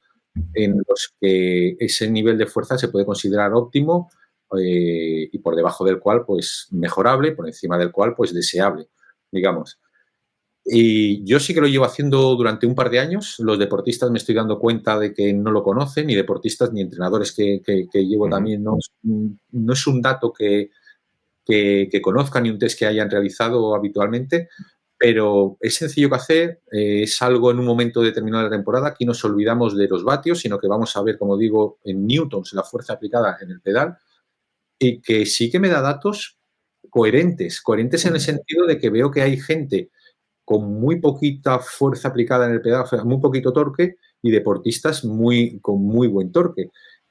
en los que ese nivel de fuerza se puede considerar óptimo y por debajo del cual, pues, mejorable, por encima del cual, pues, deseable, digamos. Y yo sí que lo llevo haciendo durante un par de años. Los deportistas me estoy dando cuenta de que no lo conocen, ni deportistas ni entrenadores que llevo también. No es un dato que conozcan ni un test que hayan realizado habitualmente, pero es sencillo que hacer. Es algo en un momento determinado de la temporada. Aquí nos olvidamos de los vatios, sino que vamos a ver, como digo, en newtons la fuerza aplicada en el pedal y que sí que me da datos coherentes en el sentido de que veo que hay gente con muy poquita fuerza aplicada en el pedal, muy poquito torque, y deportistas con muy buen torque.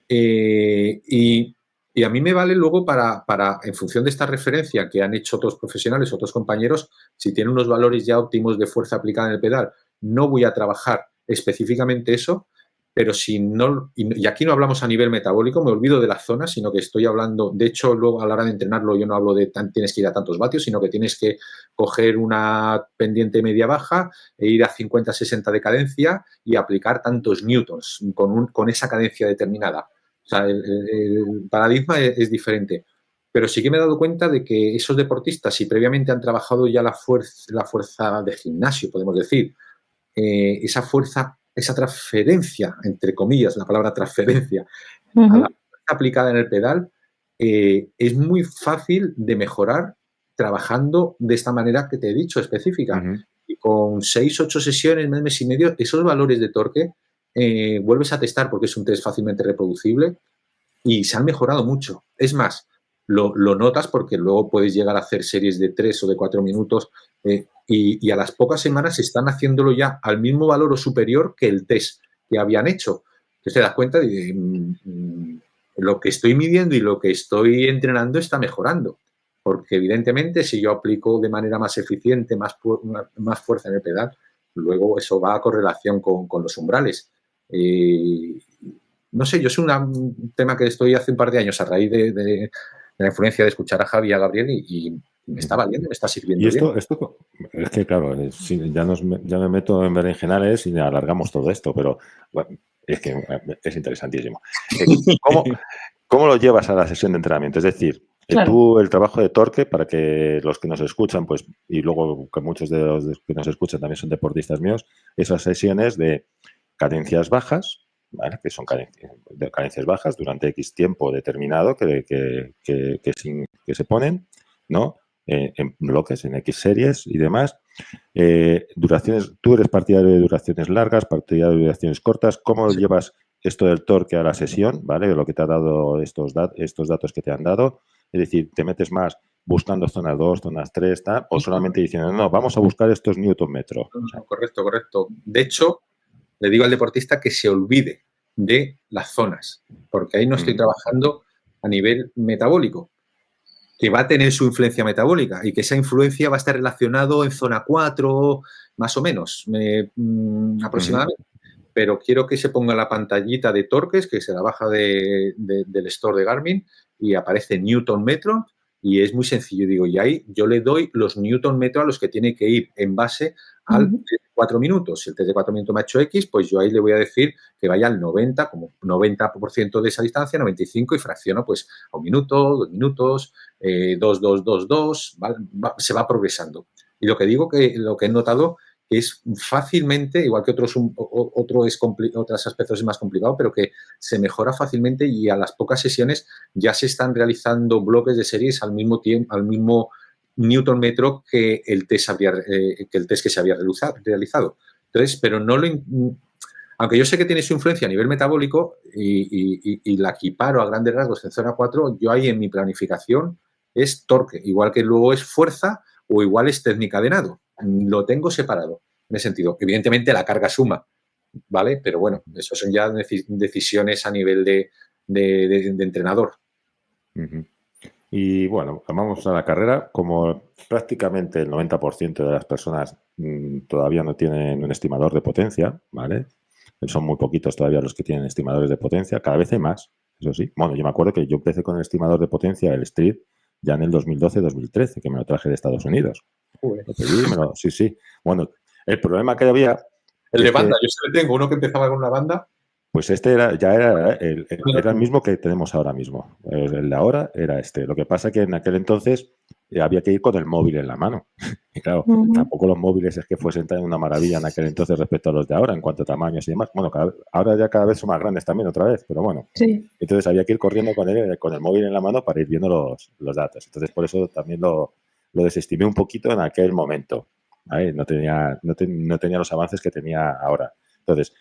Y a mí me vale luego para, en función de esta referencia que han hecho otros profesionales, otros compañeros, si tienen unos valores ya óptimos de fuerza aplicada en el pedal, no voy a trabajar específicamente eso, pero si no, y aquí no hablamos a nivel metabólico, me olvido de las zonas, sino que estoy hablando, de hecho, luego a la hora de entrenarlo yo no hablo de tienes que ir a tantos vatios, sino que tienes que coger una pendiente media-baja e ir a 50-60 de cadencia y aplicar tantos newtons con esa cadencia determinada. O sea, el paradigma es diferente. Pero sí que me he dado cuenta de que esos deportistas, si previamente han trabajado ya la fuerza de gimnasio, podemos decir, esa fuerza, esa transferencia, entre comillas, la palabra transferencia, a la fuerza aplicada en el pedal, es muy fácil de mejorar trabajando de esta manera que te he dicho, específica. Y con 6-8 sesiones, mes y medio, esos valores de torque vuelves a testar porque es un test fácilmente reproducible y se han mejorado mucho. Es más, lo notas porque luego puedes llegar a hacer series de 3 o de 4 minutos y a las pocas semanas están haciéndolo ya al mismo valor o superior que el test que habían hecho. Entonces te das cuenta de lo que estoy midiendo y lo que estoy entrenando está mejorando. Porque evidentemente si yo aplico de manera más eficiente, más fuerza en el pedal, luego eso va a correlación con los umbrales. No sé, yo es un tema que estoy hace un par de años a raíz de la influencia de escuchar a Javi y a Gabriel y me está valiendo, me está sirviendo. Y esto es que, claro, ya me meto en berenjenales y alargamos todo esto, pero bueno, es que es interesantísimo. ¿Cómo lo llevas a la sesión de entrenamiento? Es decir, claro, tú el trabajo de torque, para que los que nos escuchan, pues, y luego que muchos de los que nos escuchan también son deportistas míos, esas sesiones de cadencias bajas, ¿vale? Que son cadencias bajas durante X tiempo determinado que se ponen, ¿no? En bloques, en X series y demás. Duraciones, tú eres partidario de duraciones largas, partidario de duraciones cortas. ¿Cómo llevas esto del torque a la sesión, ¿vale? Lo que te ha dado estos datos que te han dado. Es decir, te metes más buscando zonas 2, zonas 3, tal, o solamente diciendo, no, vamos a buscar estos newton metro. No, correcto. De hecho, le digo al deportista que se olvide de las zonas, porque ahí no estoy trabajando a nivel metabólico, que va a tener su influencia metabólica y que esa influencia va a estar relacionado en zona 4, más o menos, aproximadamente. Pero quiero que se ponga la pantallita de torques, que se la baja del store de Garmin y aparece Newton metro y es muy sencillo. Digo, y ahí yo le doy los Newton metro a los que tiene que ir en base al test de 4 minutos. Si el test de 4 minutos me ha hecho X, pues yo ahí le voy a decir que vaya al 90, como 90% de esa distancia, 95 y fracciono pues a 1 minuto, 2 minutos, 2, 2, 2, 2, ¿vale? Se va progresando. Y lo que digo que lo que he notado es fácilmente, igual que otros aspectos es más complicado, pero que se mejora fácilmente y a las pocas sesiones ya se están realizando bloques de series al mismo tiempo, al mismo newton metro que el test que se había realizado. Entonces, pero no lo... Aunque yo sé que tiene su influencia a nivel metabólico y la equiparo a grandes rasgos en zona 4, yo ahí en mi planificación es torque, igual que luego es fuerza o igual es técnica de nado. Lo tengo separado en ese sentido. Evidentemente la carga suma, ¿vale? Pero bueno, eso son ya decisiones a nivel de entrenador. Y bueno, vamos a la carrera. Como prácticamente el 90% de las personas todavía no tienen un estimador de potencia, ¿vale? Son muy poquitos todavía los que tienen estimadores de potencia. Cada vez hay más, eso sí. Bueno, yo me acuerdo que yo empecé con el estimador de potencia, el Street, ya en el 2012-2013, que me lo traje de Estados Unidos. Sí. Bueno, el problema que había... El de banda, yo sí tengo uno que empezaba con una banda. Pues este era el mismo que tenemos ahora mismo. El de ahora era este. Lo que pasa es que en aquel entonces había que ir con el móvil en la mano. Y claro, tampoco los móviles es que fuesen una maravilla en aquel entonces respecto a los de ahora en cuanto a tamaños y demás. Bueno, ahora ya cada vez son más grandes también otra vez, pero bueno. Sí. Entonces había que ir corriendo con el móvil en la mano para ir viendo los datos. Entonces por eso también lo desestimé un poquito en aquel momento. ¿Vale? No tenía los avances que tenía ahora. Entonces,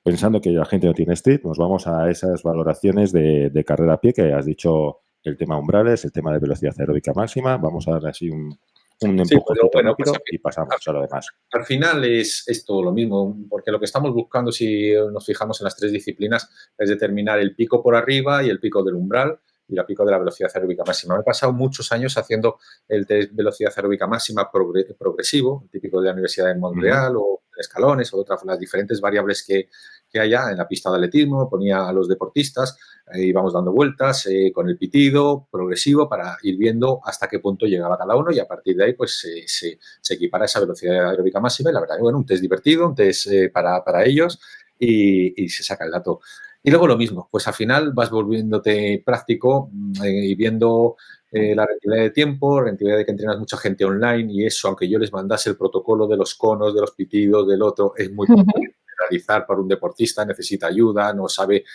pensando que la gente no tiene Street, nos vamos a esas valoraciones de carrera a pie que has dicho, el tema umbrales, el tema de velocidad aeróbica máxima. Vamos a darle así un empujón rápido y pasamos a lo demás. Al final es todo lo mismo, porque lo que estamos buscando, si nos fijamos en las 3 disciplinas, es determinar el pico por arriba y el pico del umbral y el pico de la velocidad aeróbica máxima. Me he pasado muchos años haciendo el test de velocidad aeróbica máxima progresivo, típico de la Universidad de Montreal o escalones o otras las diferentes variables que que haya en la pista de atletismo, ponía a los deportistas, íbamos dando vueltas con el pitido progresivo para ir viendo hasta qué punto llegaba cada uno y a partir de ahí pues se equipara esa velocidad aeróbica máxima y la verdad que bueno, un test divertido, un test para ellos y se saca el dato. Y luego lo mismo, pues al final vas volviéndote práctico y viendo la rentabilidad de tiempo, la rentabilidad de que entrenas mucha gente online y eso, aunque yo les mandase el protocolo de los conos, de los pitidos, del otro, es muy complicado realizar para un deportista, necesita ayuda, no sabe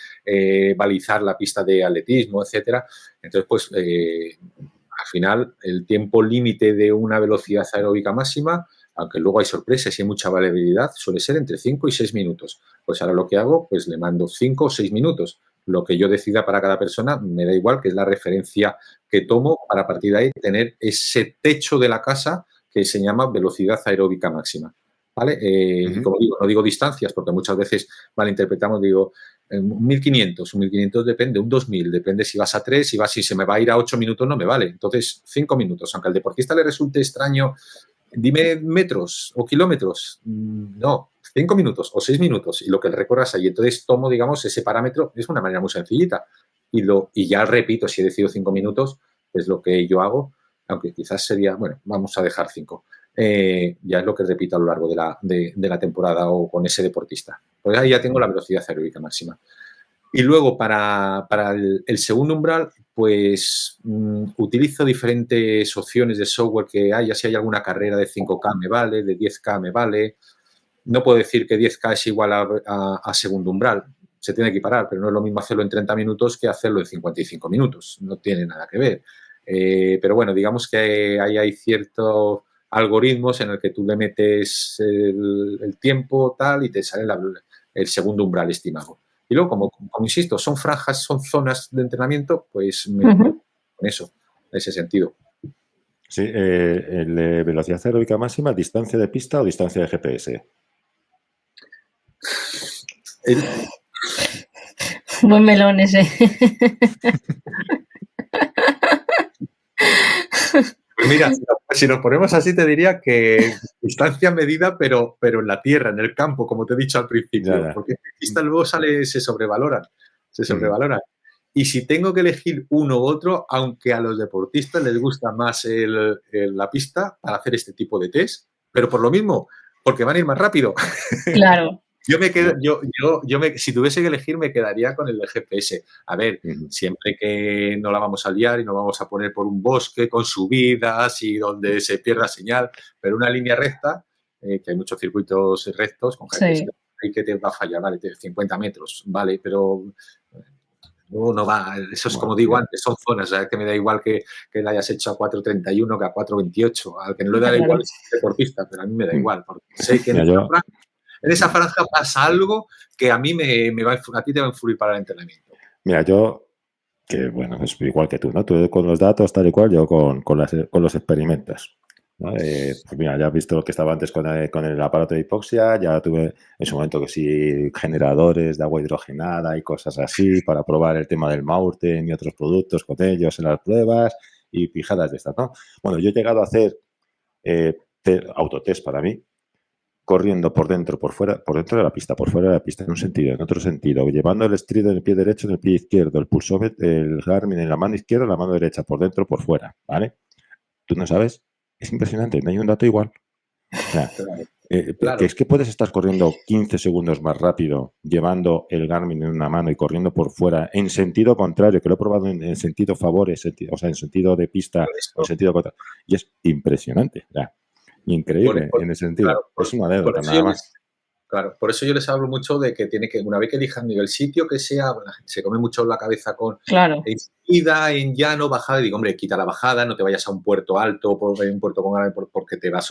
balizar la pista de atletismo, etcétera. Entonces, pues al final el tiempo límite de una velocidad aeróbica máxima, aunque luego hay sorpresas y hay mucha variabilidad, suele ser entre 5 y 6 minutos. Pues ahora lo que hago, pues le mando 5 o 6 minutos. Lo que yo decida para cada persona me da igual, que es la referencia que tomo para a partir de ahí tener ese techo de la casa que se llama velocidad aeróbica máxima. ¿Vale? Y como digo, no digo distancias porque muchas veces malinterpretamos, digo, 1.500, un 1.500 depende, un 2.000, depende si vas a 3, si se me va a ir a 8 minutos no me vale. Entonces, 5 minutos, aunque al deportista le resulte extraño, dime metros o kilómetros, no, 5 minutos o 6 minutos y lo que recorras ahí. Entonces tomo, digamos, ese parámetro, es una manera muy sencillita y ya repito, si he decidido 5 minutos, es lo que yo hago, aunque quizás sería, bueno, vamos a dejar 5. Ya es lo que repito a lo largo de la temporada o con ese deportista. Pues ahí ya tengo la velocidad aeróbica máxima. Y luego para el segundo umbral, pues utilizo diferentes opciones de software que haya. Si hay alguna carrera de 5K me vale, de 10K me vale. No puedo decir que 10K es igual a segundo umbral. Se tiene que equiparar, pero no es lo mismo hacerlo en 30 minutos que hacerlo en 55 minutos. No tiene nada que ver. Pero bueno, digamos que ahí hay ciertos algoritmos en el que tú le metes el tiempo tal y te sale el segundo umbral estimado. Y luego, como insisto, son franjas, son zonas de entrenamiento, pues con eso, en ese sentido. Sí, velocidad aeróbica máxima, distancia de pista o distancia de GPS. Buen melón ese. Pues mira, si nos ponemos así, te diría que distancia medida, pero en la tierra, en el campo, como te he dicho al principio. Ya. Porque en pista luego se sobrevaloran. Y si tengo que elegir uno u otro, aunque a los deportistas les gusta más la pista para hacer este tipo de test, pero por lo mismo, porque van a ir más rápido. Claro. Si tuviese que elegir, me quedaría con el de GPS. A ver, siempre que no la vamos a liar y no vamos a poner por un bosque con subidas y donde se pierda señal, pero una línea recta, que hay muchos circuitos rectos con GPS, sí. Que te va a fallar, vale, 50 metros, vale, pero no va. Eso es como digo antes, son zonas, ¿sabes? Que me da igual que la hayas hecho a 4.31 que a 4.28. Al que no le da igual es deportista, pero a mí me da igual, porque sé que en esa franja pasa algo que a mí a ti te va a influir para el entrenamiento. Mira, yo, que bueno, es igual que tú, ¿no? Tú con los datos tal y cual, yo con los experimentos. ¿No? Pues mira, ya has visto que estaba antes con el aparato de hipoxia, ya tuve en su momento que sí generadores de agua hidrogenada y cosas así para probar el tema del Maurten y otros productos con ellos en las pruebas y pijadas de estas, ¿no? Bueno, yo he llegado a hacer autotest para mí, corriendo por dentro, por fuera, por dentro de la pista, por fuera de la pista, en un sentido, en otro sentido, llevando el Stryd en el pie derecho, en el pie izquierdo, el pulsómetro, el Garmin en la mano izquierda, la mano derecha, por dentro, por fuera, ¿vale? Tú no sabes, es impresionante, no hay un dato igual. O sea, claro. Que es que puedes estar corriendo 15 segundos más rápido llevando el Garmin en una mano y corriendo por fuera en sentido contrario, que lo he probado en sentido favor, o sea, en sentido de pista, en sentido contrario, y es impresionante, o sea, increíble en ese sentido. Claro, es una anécdota nada más. Claro, por eso yo les hablo mucho de que una vez que elijan el sitio que sea, bueno, se come mucho la cabeza con en subida, en llano, bajada, y digo, hombre, quita la bajada, no te vayas a un puerto alto, un puerto con porque te va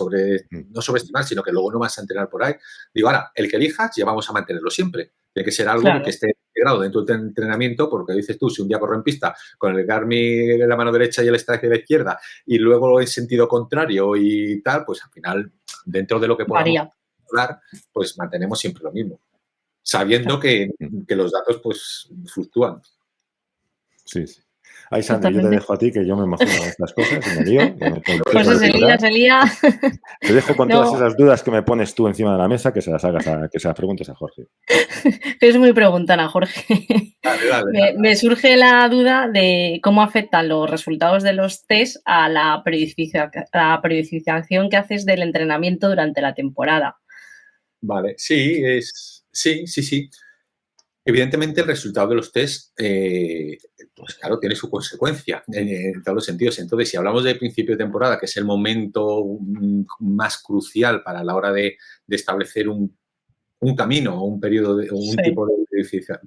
no sobreestimar, sino que luego no vas a entrenar por ahí. Digo, ahora, el que elijas ya vamos a mantenerlo siempre. Tiene que ser algo que esté integrado dentro del entrenamiento, porque dices tú, si un día corro en pista con el Garmin en la mano derecha y el Stryd de la izquierda, y luego en sentido contrario y tal, pues al final, dentro de lo que podamos hablar, pues mantenemos siempre lo mismo, sabiendo que los datos pues fluctúan. Sí, sí. Ay, Sandra, yo te Totalmente. dejo a ti, que yo me emociono con estas cosas y me lío. Pues se lía, se lía. Te dejo con No. todas esas dudas que me pones tú encima de la mesa, que se las preguntes a Jorge. Es muy preguntona, Jorge. Dale. Me surge la duda de cómo afectan los resultados de los test a la periodificación que haces del entrenamiento durante la temporada. Vale, sí. Evidentemente, el resultado de los test, pues claro, tiene su consecuencia en todos los sentidos. Entonces, si hablamos de principio de temporada, que es el momento más crucial para la hora de establecer un camino o un periodo, un Sí. tipo de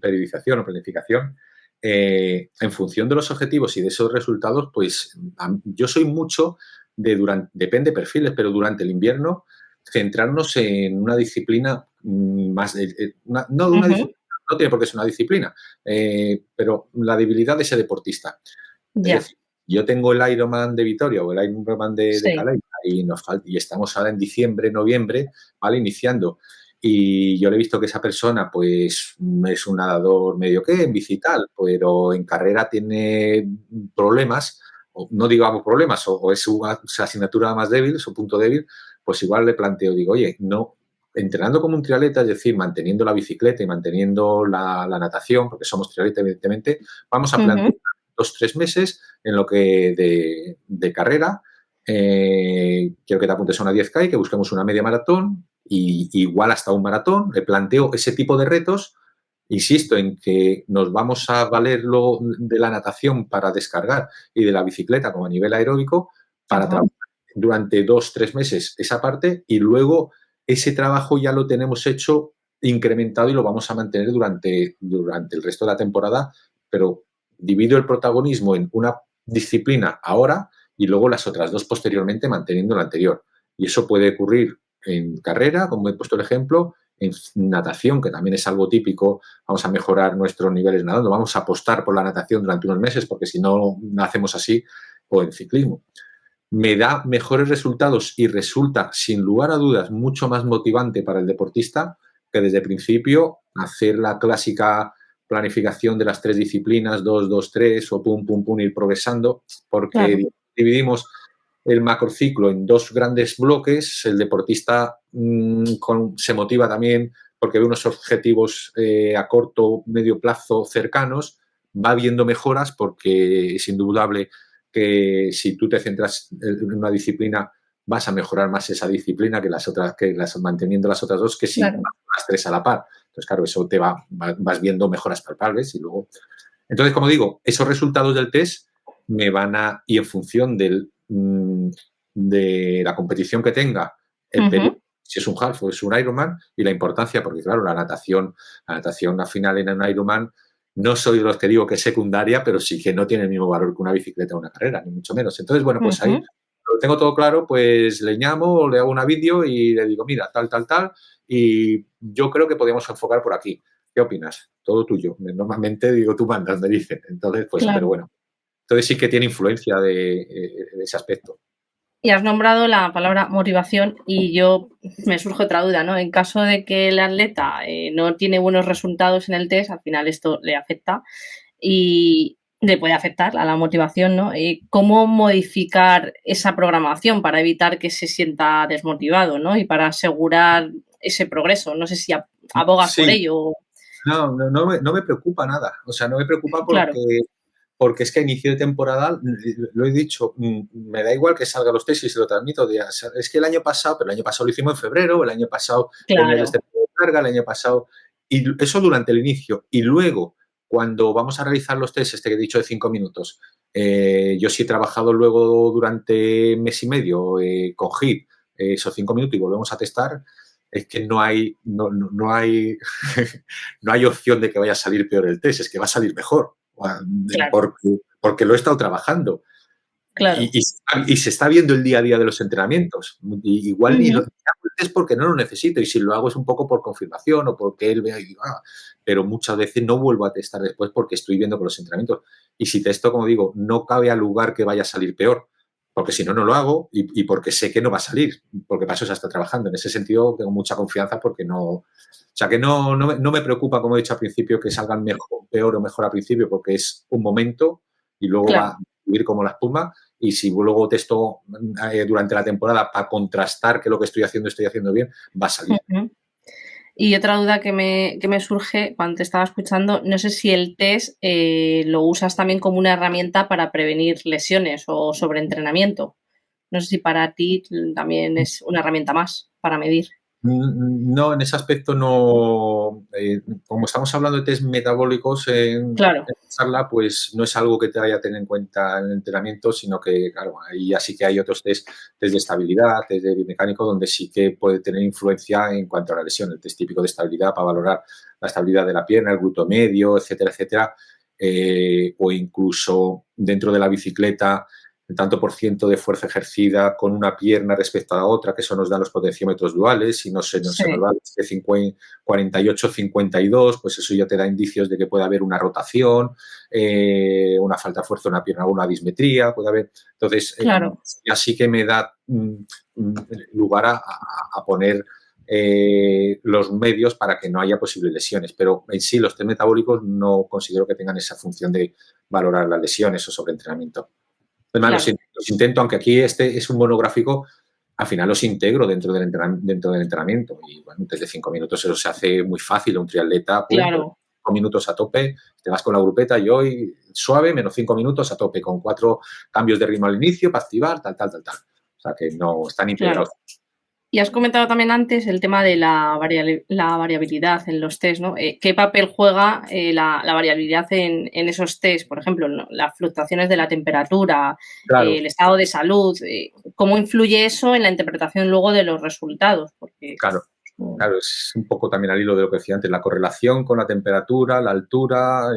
periodización o planificación, en función de los objetivos y de esos resultados, pues yo soy mucho depende de perfiles, pero durante el invierno centrarnos en una disciplina más, disciplina, no tiene por qué ser una disciplina, pero la debilidad de ese deportista. Es Ya. decir, yo tengo el Ironman de Vitoria o el Ironman de Sí. Calais y estamos ahora en diciembre, noviembre, ¿vale? Iniciando. Y yo le he visto que esa persona, pues, es un nadador medio que en bici y tal, pero en carrera tiene problemas, o no digamos problemas, o es su asignatura más débil, su punto débil, pues igual le planteo, digo, oye, no, entrenando como un triatleta, es decir, manteniendo la bicicleta y manteniendo la natación, porque somos triatletas, evidentemente, vamos a plantear 2-3 meses en lo que de carrera. Quiero que te apuntes a una 10K y que busquemos una media maratón y igual hasta un maratón. Le planteo ese tipo de retos. Insisto en que nos vamos a valer de la natación para descargar y de la bicicleta como a nivel aeróbico para trabajar durante 2-3 meses esa parte, y luego ese trabajo ya lo tenemos hecho incrementado y lo vamos a mantener durante el resto de la temporada, pero divido el protagonismo en una disciplina ahora y luego las otras dos posteriormente, manteniendo la anterior. Y eso puede ocurrir en carrera, como he puesto el ejemplo, en natación, que también es algo típico. Vamos a mejorar nuestros niveles nadando, vamos a apostar por la natación durante unos meses, porque si no hacemos así, o en ciclismo. Me da mejores resultados y resulta, sin lugar a dudas, mucho más motivante para el deportista que desde el principio hacer la clásica planificación de las 3 disciplinas, 2, 2, 3, o pum, pum, pum, ir progresando, porque dividimos el macrociclo en 2 grandes bloques. El deportista se motiva también porque ve unos objetivos a corto, medio plazo cercanos, va viendo mejoras, porque es indudable que si tú te centras en una disciplina vas a mejorar más esa disciplina que las otras, manteniendo las otras dos, que si vas las 3 a la par. Entonces, claro, eso vas viendo mejoras palpables y luego. Entonces, como digo, esos resultados del test me van a, y en función de la competición que tenga, el periodo, si es un half o es un Ironman, y la importancia, porque claro, la natación al final en un Ironman, no soy de los que digo que es secundaria, pero sí que no tiene el mismo valor que una bicicleta o una carrera, ni mucho menos. Entonces, bueno, pues ahí lo tengo todo claro, pues le llamo, le hago una vídeo y le digo, mira, tal, y yo creo que podemos enfocar por aquí. ¿Qué opinas? Todo tuyo. Normalmente digo, tú mandas, me dicen. Entonces, pues, pero bueno. Entonces sí que tiene influencia de ese aspecto. Y has nombrado la palabra motivación y yo me surge otra duda, ¿no? En caso de que el atleta no tiene buenos resultados en el test, al final esto le afecta y le puede afectar a la motivación, ¿no? ¿Cómo modificar esa programación para evitar que se sienta desmotivado, ¿no? Y para asegurar ese progreso. No sé si abogas por ello. No me preocupa nada. O sea, no me preocupa porque es que a inicio de temporada, lo he dicho, me da igual que salga los test y se lo transmito. Es que el año pasado lo hicimos en febrero, el año pasado el mes de carga, el año pasado, y eso durante el inicio. Y luego, cuando vamos a realizar los test, que he dicho de 5 minutos, yo sí he trabajado luego durante mes y medio con HIIT, esos 5 minutos y volvemos a testar. Es que no hay no hay opción de que vaya a salir peor el test, es que va a salir mejor. Porque lo he estado trabajando. Y se está viendo el día a día de los entrenamientos. Igual ni lo hago el test porque no lo necesito, y si lo hago es un poco por confirmación o porque él vea y diga, pero muchas veces no vuelvo a testar después porque estoy viendo con los entrenamientos. Y si testo, como digo, no cabe al lugar que vaya a salir peor, porque si no, no lo hago, y porque sé que no va a salir, porque para eso se está trabajando. En ese sentido tengo mucha confianza porque no... O sea, que no me preocupa, como he dicho al principio, que salgan peor o mejor al principio, porque es un momento y luego Claro. va a subir como la espuma. Y si luego testo durante la temporada para contrastar que lo que estoy haciendo bien, va a salir. Ujú. Y otra duda que me surge cuando te estaba escuchando, no sé si el test lo usas también como una herramienta para prevenir lesiones o sobreentrenamiento. No sé si para ti también es una herramienta más para medir. No, en ese aspecto no. Como estamos hablando de test metabólicos en Claro, la charla, pues no es algo que te vaya a tener en cuenta en el entrenamiento, sino que, claro, ahí ya sí que hay otros test de estabilidad, test de biomecánico, donde sí que puede tener influencia en cuanto a la lesión. El test típico de estabilidad para valorar la estabilidad de la pierna, el glúteo medio, etcétera, etcétera. O incluso dentro de la bicicleta, el tanto por ciento de fuerza ejercida con una pierna respecto a la otra, que eso nos da los potenciómetros duales, y no se nos sí, va de 48-52, pues eso ya te da indicios de que puede haber una rotación, una falta de fuerza en una pierna o una dismetría, puede haber. Entonces, claro, ya sí que me da lugar a poner los medios para que no haya posibles lesiones, pero en sí los test metabólicos no considero que tengan esa función de valorar las lesiones o sobreentrenamiento. Además, claro. los intento, aunque aquí este es un monográfico, al final los integro dentro del entrenamiento. Y bueno, desde 5 minutos eso se hace muy fácil. Un triatleta, pum, pues, Claro. 5 minutos a tope, te vas con la grupeta y hoy suave, menos 5 minutos a tope, con 4 cambios de ritmo al inicio para activar, tal. O sea que no están integrados. Claro. Y has comentado también antes el tema de la variabilidad en los test, ¿no? ¿Qué papel juega la variabilidad en esos test? Por ejemplo, ¿no? Las fluctuaciones de la temperatura, Claro, el estado de salud, ¿cómo influye eso en la interpretación luego de los resultados? Porque, claro. Claro, es un poco también al hilo de lo que decía antes, la correlación con la temperatura, la altura,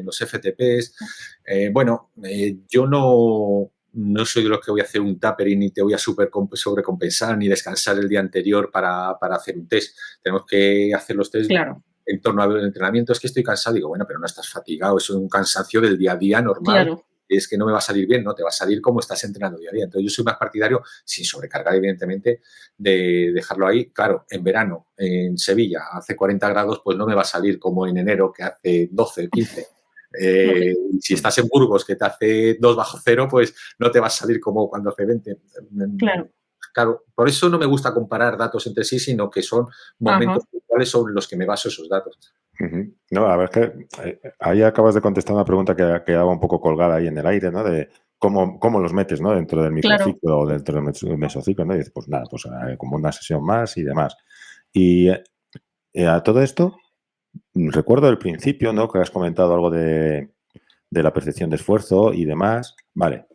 los FTPs. Yo no soy de los que voy a hacer un tapering ni te voy a sobrecompensar ni descansar el día anterior para hacer un test. Tenemos que hacer los test claro, en torno al entrenamiento. Es que estoy cansado. Digo, bueno, pero no estás fatigado, es un cansancio del día a día normal. claro. Es que no me va a salir bien, no, te va a salir como estás entrenando día a día. Entonces yo soy más partidario, sin sobrecargar evidentemente, de dejarlo ahí. Claro, en verano, en Sevilla, hace 40 grados, pues no me va a salir como en enero, que hace 12, 15. Si estás en Burgos, que te hace 2 bajo cero, pues no te va a salir como cuando hace 20. Claro. Claro, por eso no me gusta comparar datos entre sí, sino que son momentos Ajá. puntuales sobre los que me baso esos datos. No, a ver, es que ahí acabas de contestar una pregunta que quedaba un poco colgada ahí en el aire, ¿no? De cómo los metes, ¿no? Dentro del Claro. microciclo o dentro del mesociclo, ¿no? Y dices, pues nada, pues como una sesión más y demás. Y a todo esto, recuerdo al principio, ¿no? Que has comentado algo de la percepción de esfuerzo y demás. Vale,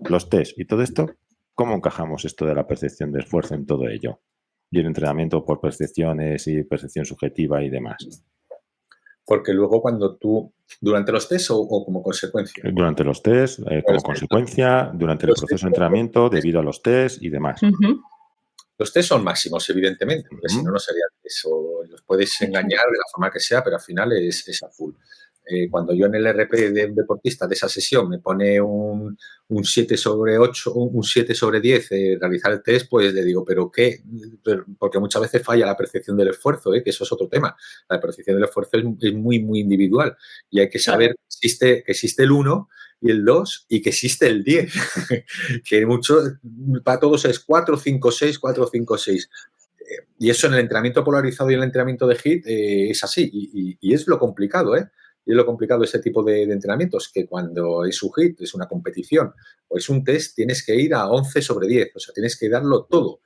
los test y todo esto, ¿cómo encajamos esto de la percepción de esfuerzo en todo ello? Y el entrenamiento por percepciones y percepción subjetiva y demás. Porque luego cuando tú, durante los test o como consecuencia. Durante los test, como consecuencia, durante el proceso de entrenamiento, debido a los test y demás. Ujú. Los test son máximos, evidentemente, porque si no, no sería eso. Los puedes engañar de la forma que sea, pero al final es a full. Cuando yo en el RP de un deportista de esa sesión me pone un 7 sobre 8, un 7 sobre 10 realizar el test, pues le digo, ¿pero qué? Porque muchas veces falla la percepción del esfuerzo, que eso es otro tema. La percepción del esfuerzo es muy, muy individual y hay que saber que existe el 1 y el 2 y que existe el 10. Que mucho, para todos es 4, 5, 6, 4, 5, 6. Y eso en el entrenamiento polarizado y en el entrenamiento de HIIT es así. Y es lo complicado, ¿eh? Y es lo complicado ese tipo de entrenamientos, que cuando es un HIIT, es una competición o es un test, tienes que ir a 11 sobre 10. O sea, tienes que darlo todo.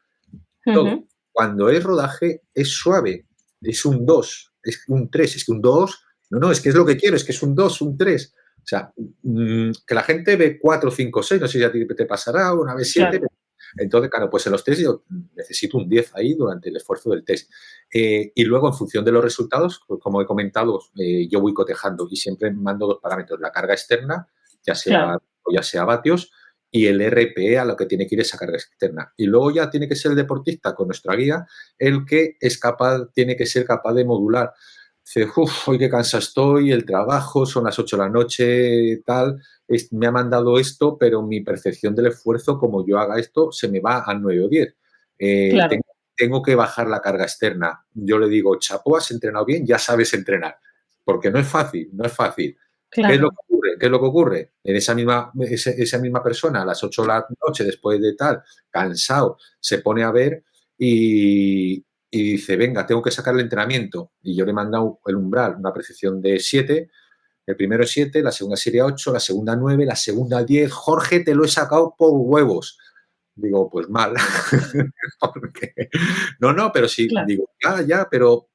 Todo. Ujú. Cuando es rodaje, es suave. Es un 2, es un 3, es que un 2, no, es que es lo que quiero, es que es un 2, un 3. O sea, que la gente ve 4, 5, 6, no sé si a ti te pasará, una vez 7. Claro. Entonces, claro, pues en los test yo necesito un 10 ahí durante el esfuerzo del test. Y luego, en función de los resultados, pues como he comentado, yo voy cotejando y siempre mando 2 parámetros, la carga externa, ya sea vatios, y el RPE a lo que tiene que ir esa carga externa. Y luego ya tiene que ser el deportista con nuestra guía el que tiene que ser capaz de modular. Dice, hoy qué cansado estoy, el trabajo, son las 8 de la noche, tal, me ha mandado esto, pero mi percepción del esfuerzo, como yo haga esto, se me va a 9 o 10. Claro. Tengo que bajar la carga externa. Yo le digo, chapo, has entrenado bien, ya sabes entrenar. Porque no es fácil, no es fácil. ¿Qué es lo Claro. que ocurre? ¿Qué es lo que ocurre? En esa misma persona, a las 8 de la noche, después de tal, cansado, se pone a ver y dice, venga, tengo que sacar el entrenamiento. Y yo le he mandado el umbral, una precisión de 7. El primero es 7, la segunda sería 8, la segunda 9, la segunda 10. Jorge, te lo he sacado por huevos. Digo, pues mal. Porque... No, pero sí, claro. Digo, ya, pero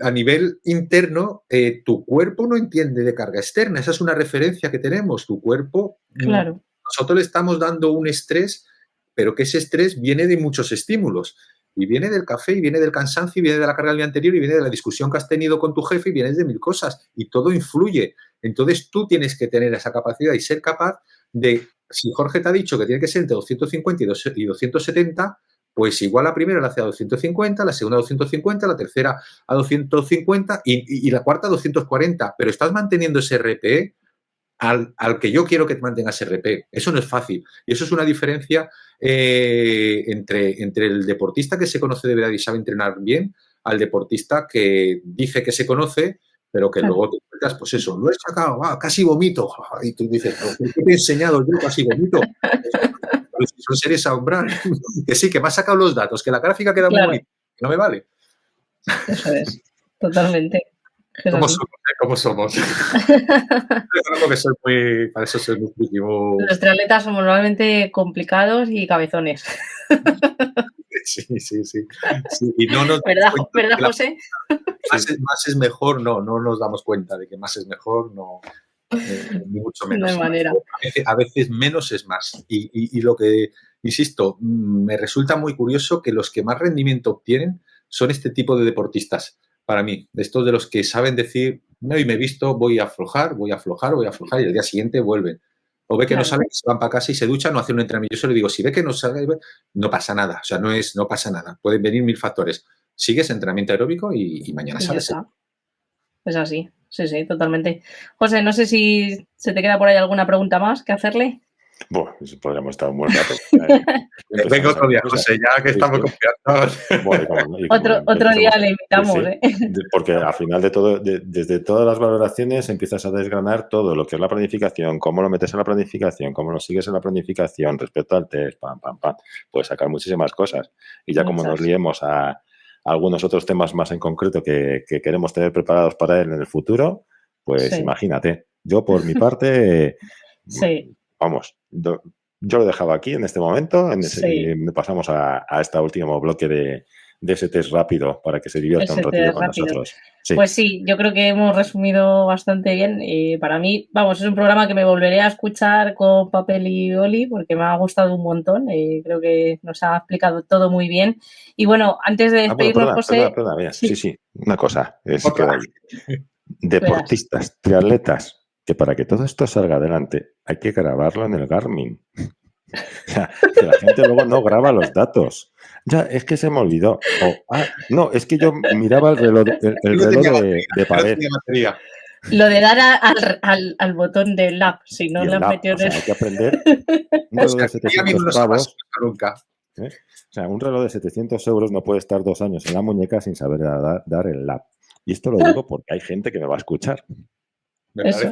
a nivel interno, tu cuerpo no entiende de carga externa. Esa es una referencia que tenemos. Tu cuerpo, claro. Nosotros le estamos dando un estrés, pero que ese estrés viene de muchos estímulos. Y viene del café, y viene del cansancio, y viene de la carga del día anterior, y viene de la discusión que has tenido con tu jefe, y viene de 1000 cosas. Y todo influye. Entonces tú tienes que tener esa capacidad y ser capaz de, si Jorge te ha dicho que tiene que ser entre 250 y 270, pues igual la primera la hace a 250, la segunda a 250, la tercera a 250 y la cuarta a 240. Pero estás manteniendo ese RPE al que yo quiero que te mantengas RP. Eso no es fácil. Y eso es una diferencia entre el deportista que se conoce de verdad y sabe entrenar bien al deportista que dice que se conoce, pero que luego te encuentras, pues eso, lo he sacado, casi vomito. Y tú dices, ¿qué te he enseñado yo? Casi vomito. Son series a umbral. Que sí, que me has sacado los datos, que la gráfica queda muy bonita. No me vale. Eso es, totalmente. ¿Cómo somos? Para eso soy muy positivo. Los triatletas somos normalmente complicados y cabezones. Sí. Y no nos ¿Verdad, José? Más es mejor, no nos damos cuenta de que más es mejor, no. Ni mucho menos. No hay manera. A veces menos es más. Y lo que, insisto, me resulta muy curioso que los que más rendimiento obtienen son este tipo de deportistas. Para mí, de estos de los que saben decir, no, y me he visto, voy a aflojar, y el día siguiente vuelven. O ve que no saben, se van para casa y se duchan, no hacen un entrenamiento. Yo se lo digo, si ve que no sabe, no pasa nada. O sea, no pasa nada. Pueden venir 1000 factores. Sigues entrenamiento aeróbico y mañana sales. Es así. Sí, totalmente. José, no sé si se te queda por ahí alguna pregunta más que hacerle. Bueno, podríamos estar un buen rato. Venga otro día, José, ya que estamos confiados. Otro día le invitamos. Porque al final de todo, desde todas las valoraciones empiezas a desgranar todo lo que es la planificación, cómo lo metes en la planificación, cómo lo sigues en la planificación respecto al test, pam. Puedes sacar muchísimas cosas. Y ya como nos liemos a algunos otros temas más en concreto que queremos tener preparados para él en el futuro, pues imagínate. Yo, por mi parte, vamos, yo lo dejaba aquí en este momento y pasamos a este último bloque de ese test rápido para que se divierta un ratito con nosotros. Sí. Pues sí, yo creo que hemos resumido bastante bien. Para mí, vamos, es un programa que me volveré a escuchar con papel y boli porque me ha gustado un montón. Creo que nos ha explicado todo muy bien. Y bueno, antes de despedirnos, José... Perdona, mira, sí, una cosa. Deportistas, triatletas, que para que todo esto salga adelante hay que grabarlo en el Garmin. O sea, que la gente luego no graba los datos. Ya, es que se me olvidó. No, es que yo miraba el reloj de pared. Lo de dar al botón de lap, si no le has metido... hay que aprender un reloj de 700 pavos. O sea, un reloj de 700 euros no puede estar 2 años en la muñeca sin saber dar el lap. Y esto lo digo porque hay gente que me va a escuchar. Pues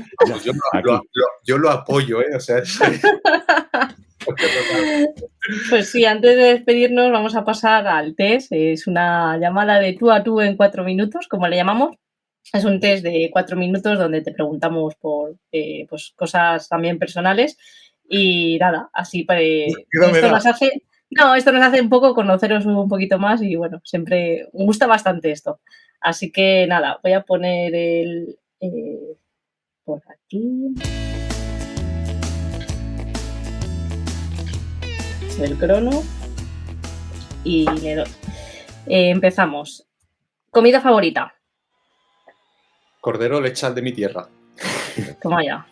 yo lo apoyo, O sea, Pues sí, antes de despedirnos vamos a pasar al test. Es una llamada de tú a tú en 4 minutos, como le llamamos. Es un test de 4 minutos donde te preguntamos por pues cosas también personales y nada, así esto nos hace un poco conoceros un poquito más y bueno, siempre me gusta bastante esto. Así que nada, voy a poner por aquí el crono y le doy. Empezamos. Comida favorita. Cordero lechal de mi tierra. Toma ya.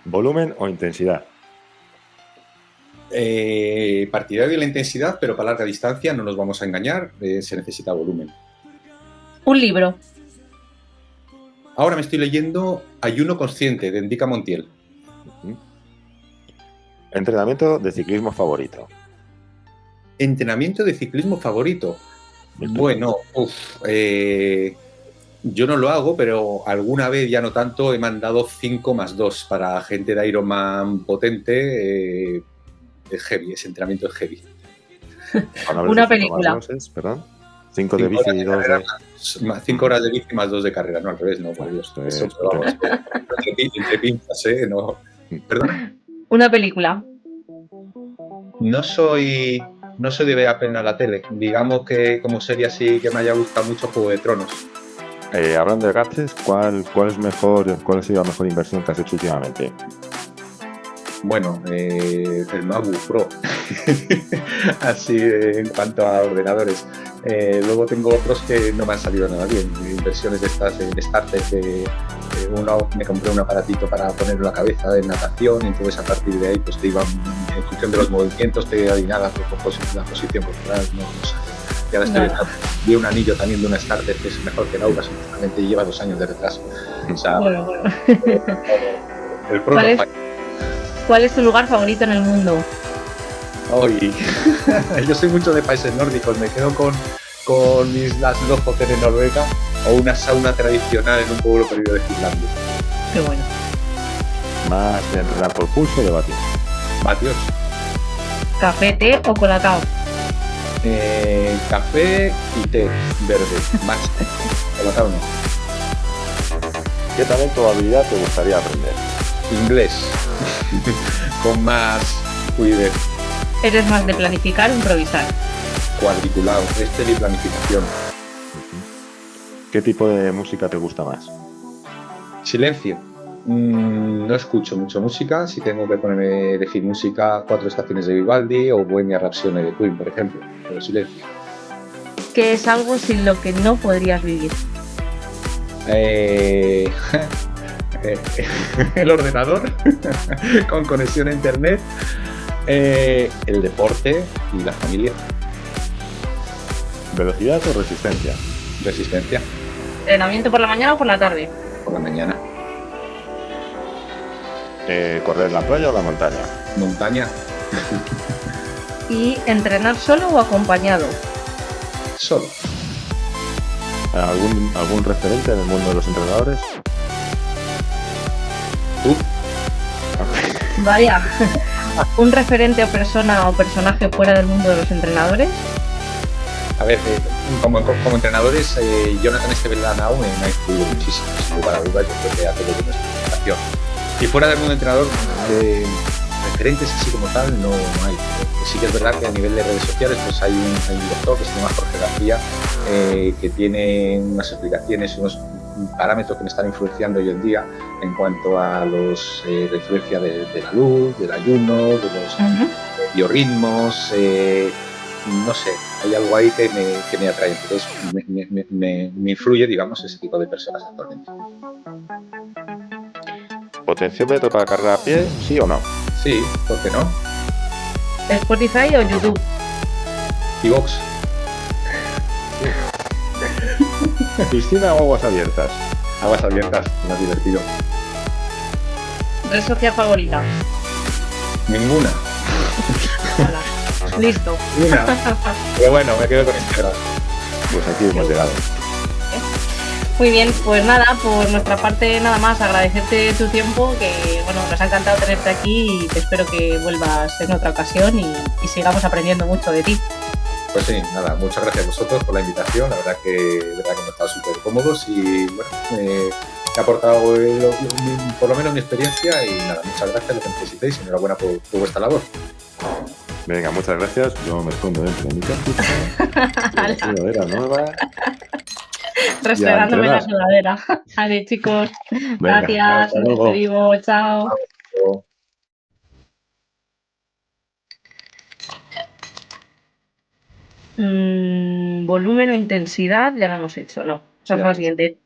¿Volumen o intensidad? Partidario de la intensidad, pero para larga distancia, no nos vamos a engañar, se necesita volumen. Un libro. Ahora me estoy leyendo Ayuno Consciente, de Endica Montiel. ¿Entrenamiento de ciclismo favorito? ¿Entrenamiento de ciclismo favorito? Bueno, Yo no lo hago, pero alguna vez, ya no tanto, he mandado 5+2 para gente de Ironman potente. Es heavy, ese entrenamiento es heavy. Una película. 5 de bici y 2 de... 5 horas de bici más 2 de carrera, no, al revés, no, por Dios. Eso, pero vamos, entre pinzas, no. ¿Perdón? Una película. No soy de ver apenas la tele. Digamos que como serie así que me haya gustado mucho Juego de Tronos. Hablando de gadgets, ¿cuál es mejor, cuál ha sido la mejor inversión que has hecho últimamente? Bueno, el MacBook Pro. Así en cuanto a ordenadores. Luego tengo otros que no me han salido nada bien. Inversiones de estas en startups. Me compré un aparatito para ponerlo en la cabeza de natación, y entonces a partir de ahí pues te iban, en función de los movimientos, te adivinaba la posición corporal. No sé. Y ahora vi un anillo también de una startup que es mejor que la UBA, simplemente lleva 2 años de retraso. O sea, Bueno. El Pro ¿Cuál es tu lugar favorito en el mundo? Hoy, yo soy mucho de países nórdicos, me quedo con Islas Lofoten en Noruega o una sauna tradicional en un pueblo perdido de Finlandia. Qué bueno. ¿Más de entrenar por pulso o de batir? Vatios. ¿Café, té o colacao? Café y té verde, más. Colacao no. ¿Qué talento o habilidad te gustaría aprender? Inglés, con más fluidez. ¿Eres más de planificar o improvisar? Cuadriculado, y planificación. ¿Qué tipo de música te gusta más? Silencio. No escucho mucho música. Si tengo que ponerme decir música, 4 estaciones de Vivaldi o Bohemia Rhapsody de Queen, por ejemplo. Pero silencio. ¿Qué es algo sin lo que no podrías vivir? El ordenador con conexión a internet, el deporte y la familia. ¿Velocidad o resistencia? Resistencia. ¿Entrenamiento por la mañana o por la tarde? Por la mañana. ¿Correr en la playa o la montaña? Montaña. ¿Y entrenar solo o acompañado? Solo. ¿Algún referente en el mundo de los entrenadores? ¿Tú? Vaya. ¿Un referente o persona o personaje fuera del mundo de los entrenadores? A ver, como entrenadores, Jonathan Stevenlanau me ha influido muchísimo. Sin lugar a dudas, yo creo que hace lo que nuestra presentación. Y fuera del mundo de entrenador, referentes así como tal no hay. Sí que es verdad que a nivel de redes sociales pues hay un doctor que se llama Jorge García, que tiene unas explicaciones, unos parámetros que me están influenciando hoy en día en cuanto a la influencia de la luz, del ayuno, de los biorritmos. No sé, hay algo ahí que me atrae. Entonces me influye, digamos, ese tipo de personas actualmente. ¿Potenciómetro para carrera a pie, sí o no? Sí, ¿por qué no? ¿Spotify o YouTube? iVoox. ¿Piscina o aguas abiertas? Aguas abiertas, más divertido. ¿Red social favorita? Ninguna. Hola. Listo. Ninguna. Pero bueno, me quedo con Instagram. Pues aquí hemos llegado. Muy bien, pues nada, por nuestra parte nada más, agradecerte tu tiempo, que bueno, nos ha encantado tenerte aquí y te espero que vuelvas en otra ocasión y sigamos aprendiendo mucho de ti. Pues sí, nada, muchas gracias a vosotros por la invitación, la verdad que hemos estado súper cómodos y bueno, he aportado por lo menos mi experiencia y nada, muchas gracias, lo que necesitéis y enhorabuena por vuestra labor. Venga, muchas gracias, yo me escondo dentro de mi cartucho, sudadera nueva. Restregándome la sudadera. Vale, chicos. Venga, gracias. Nos despedimos. Chao. Volumen o intensidad, ya lo hemos hecho, ¿no? Esa es la siguiente.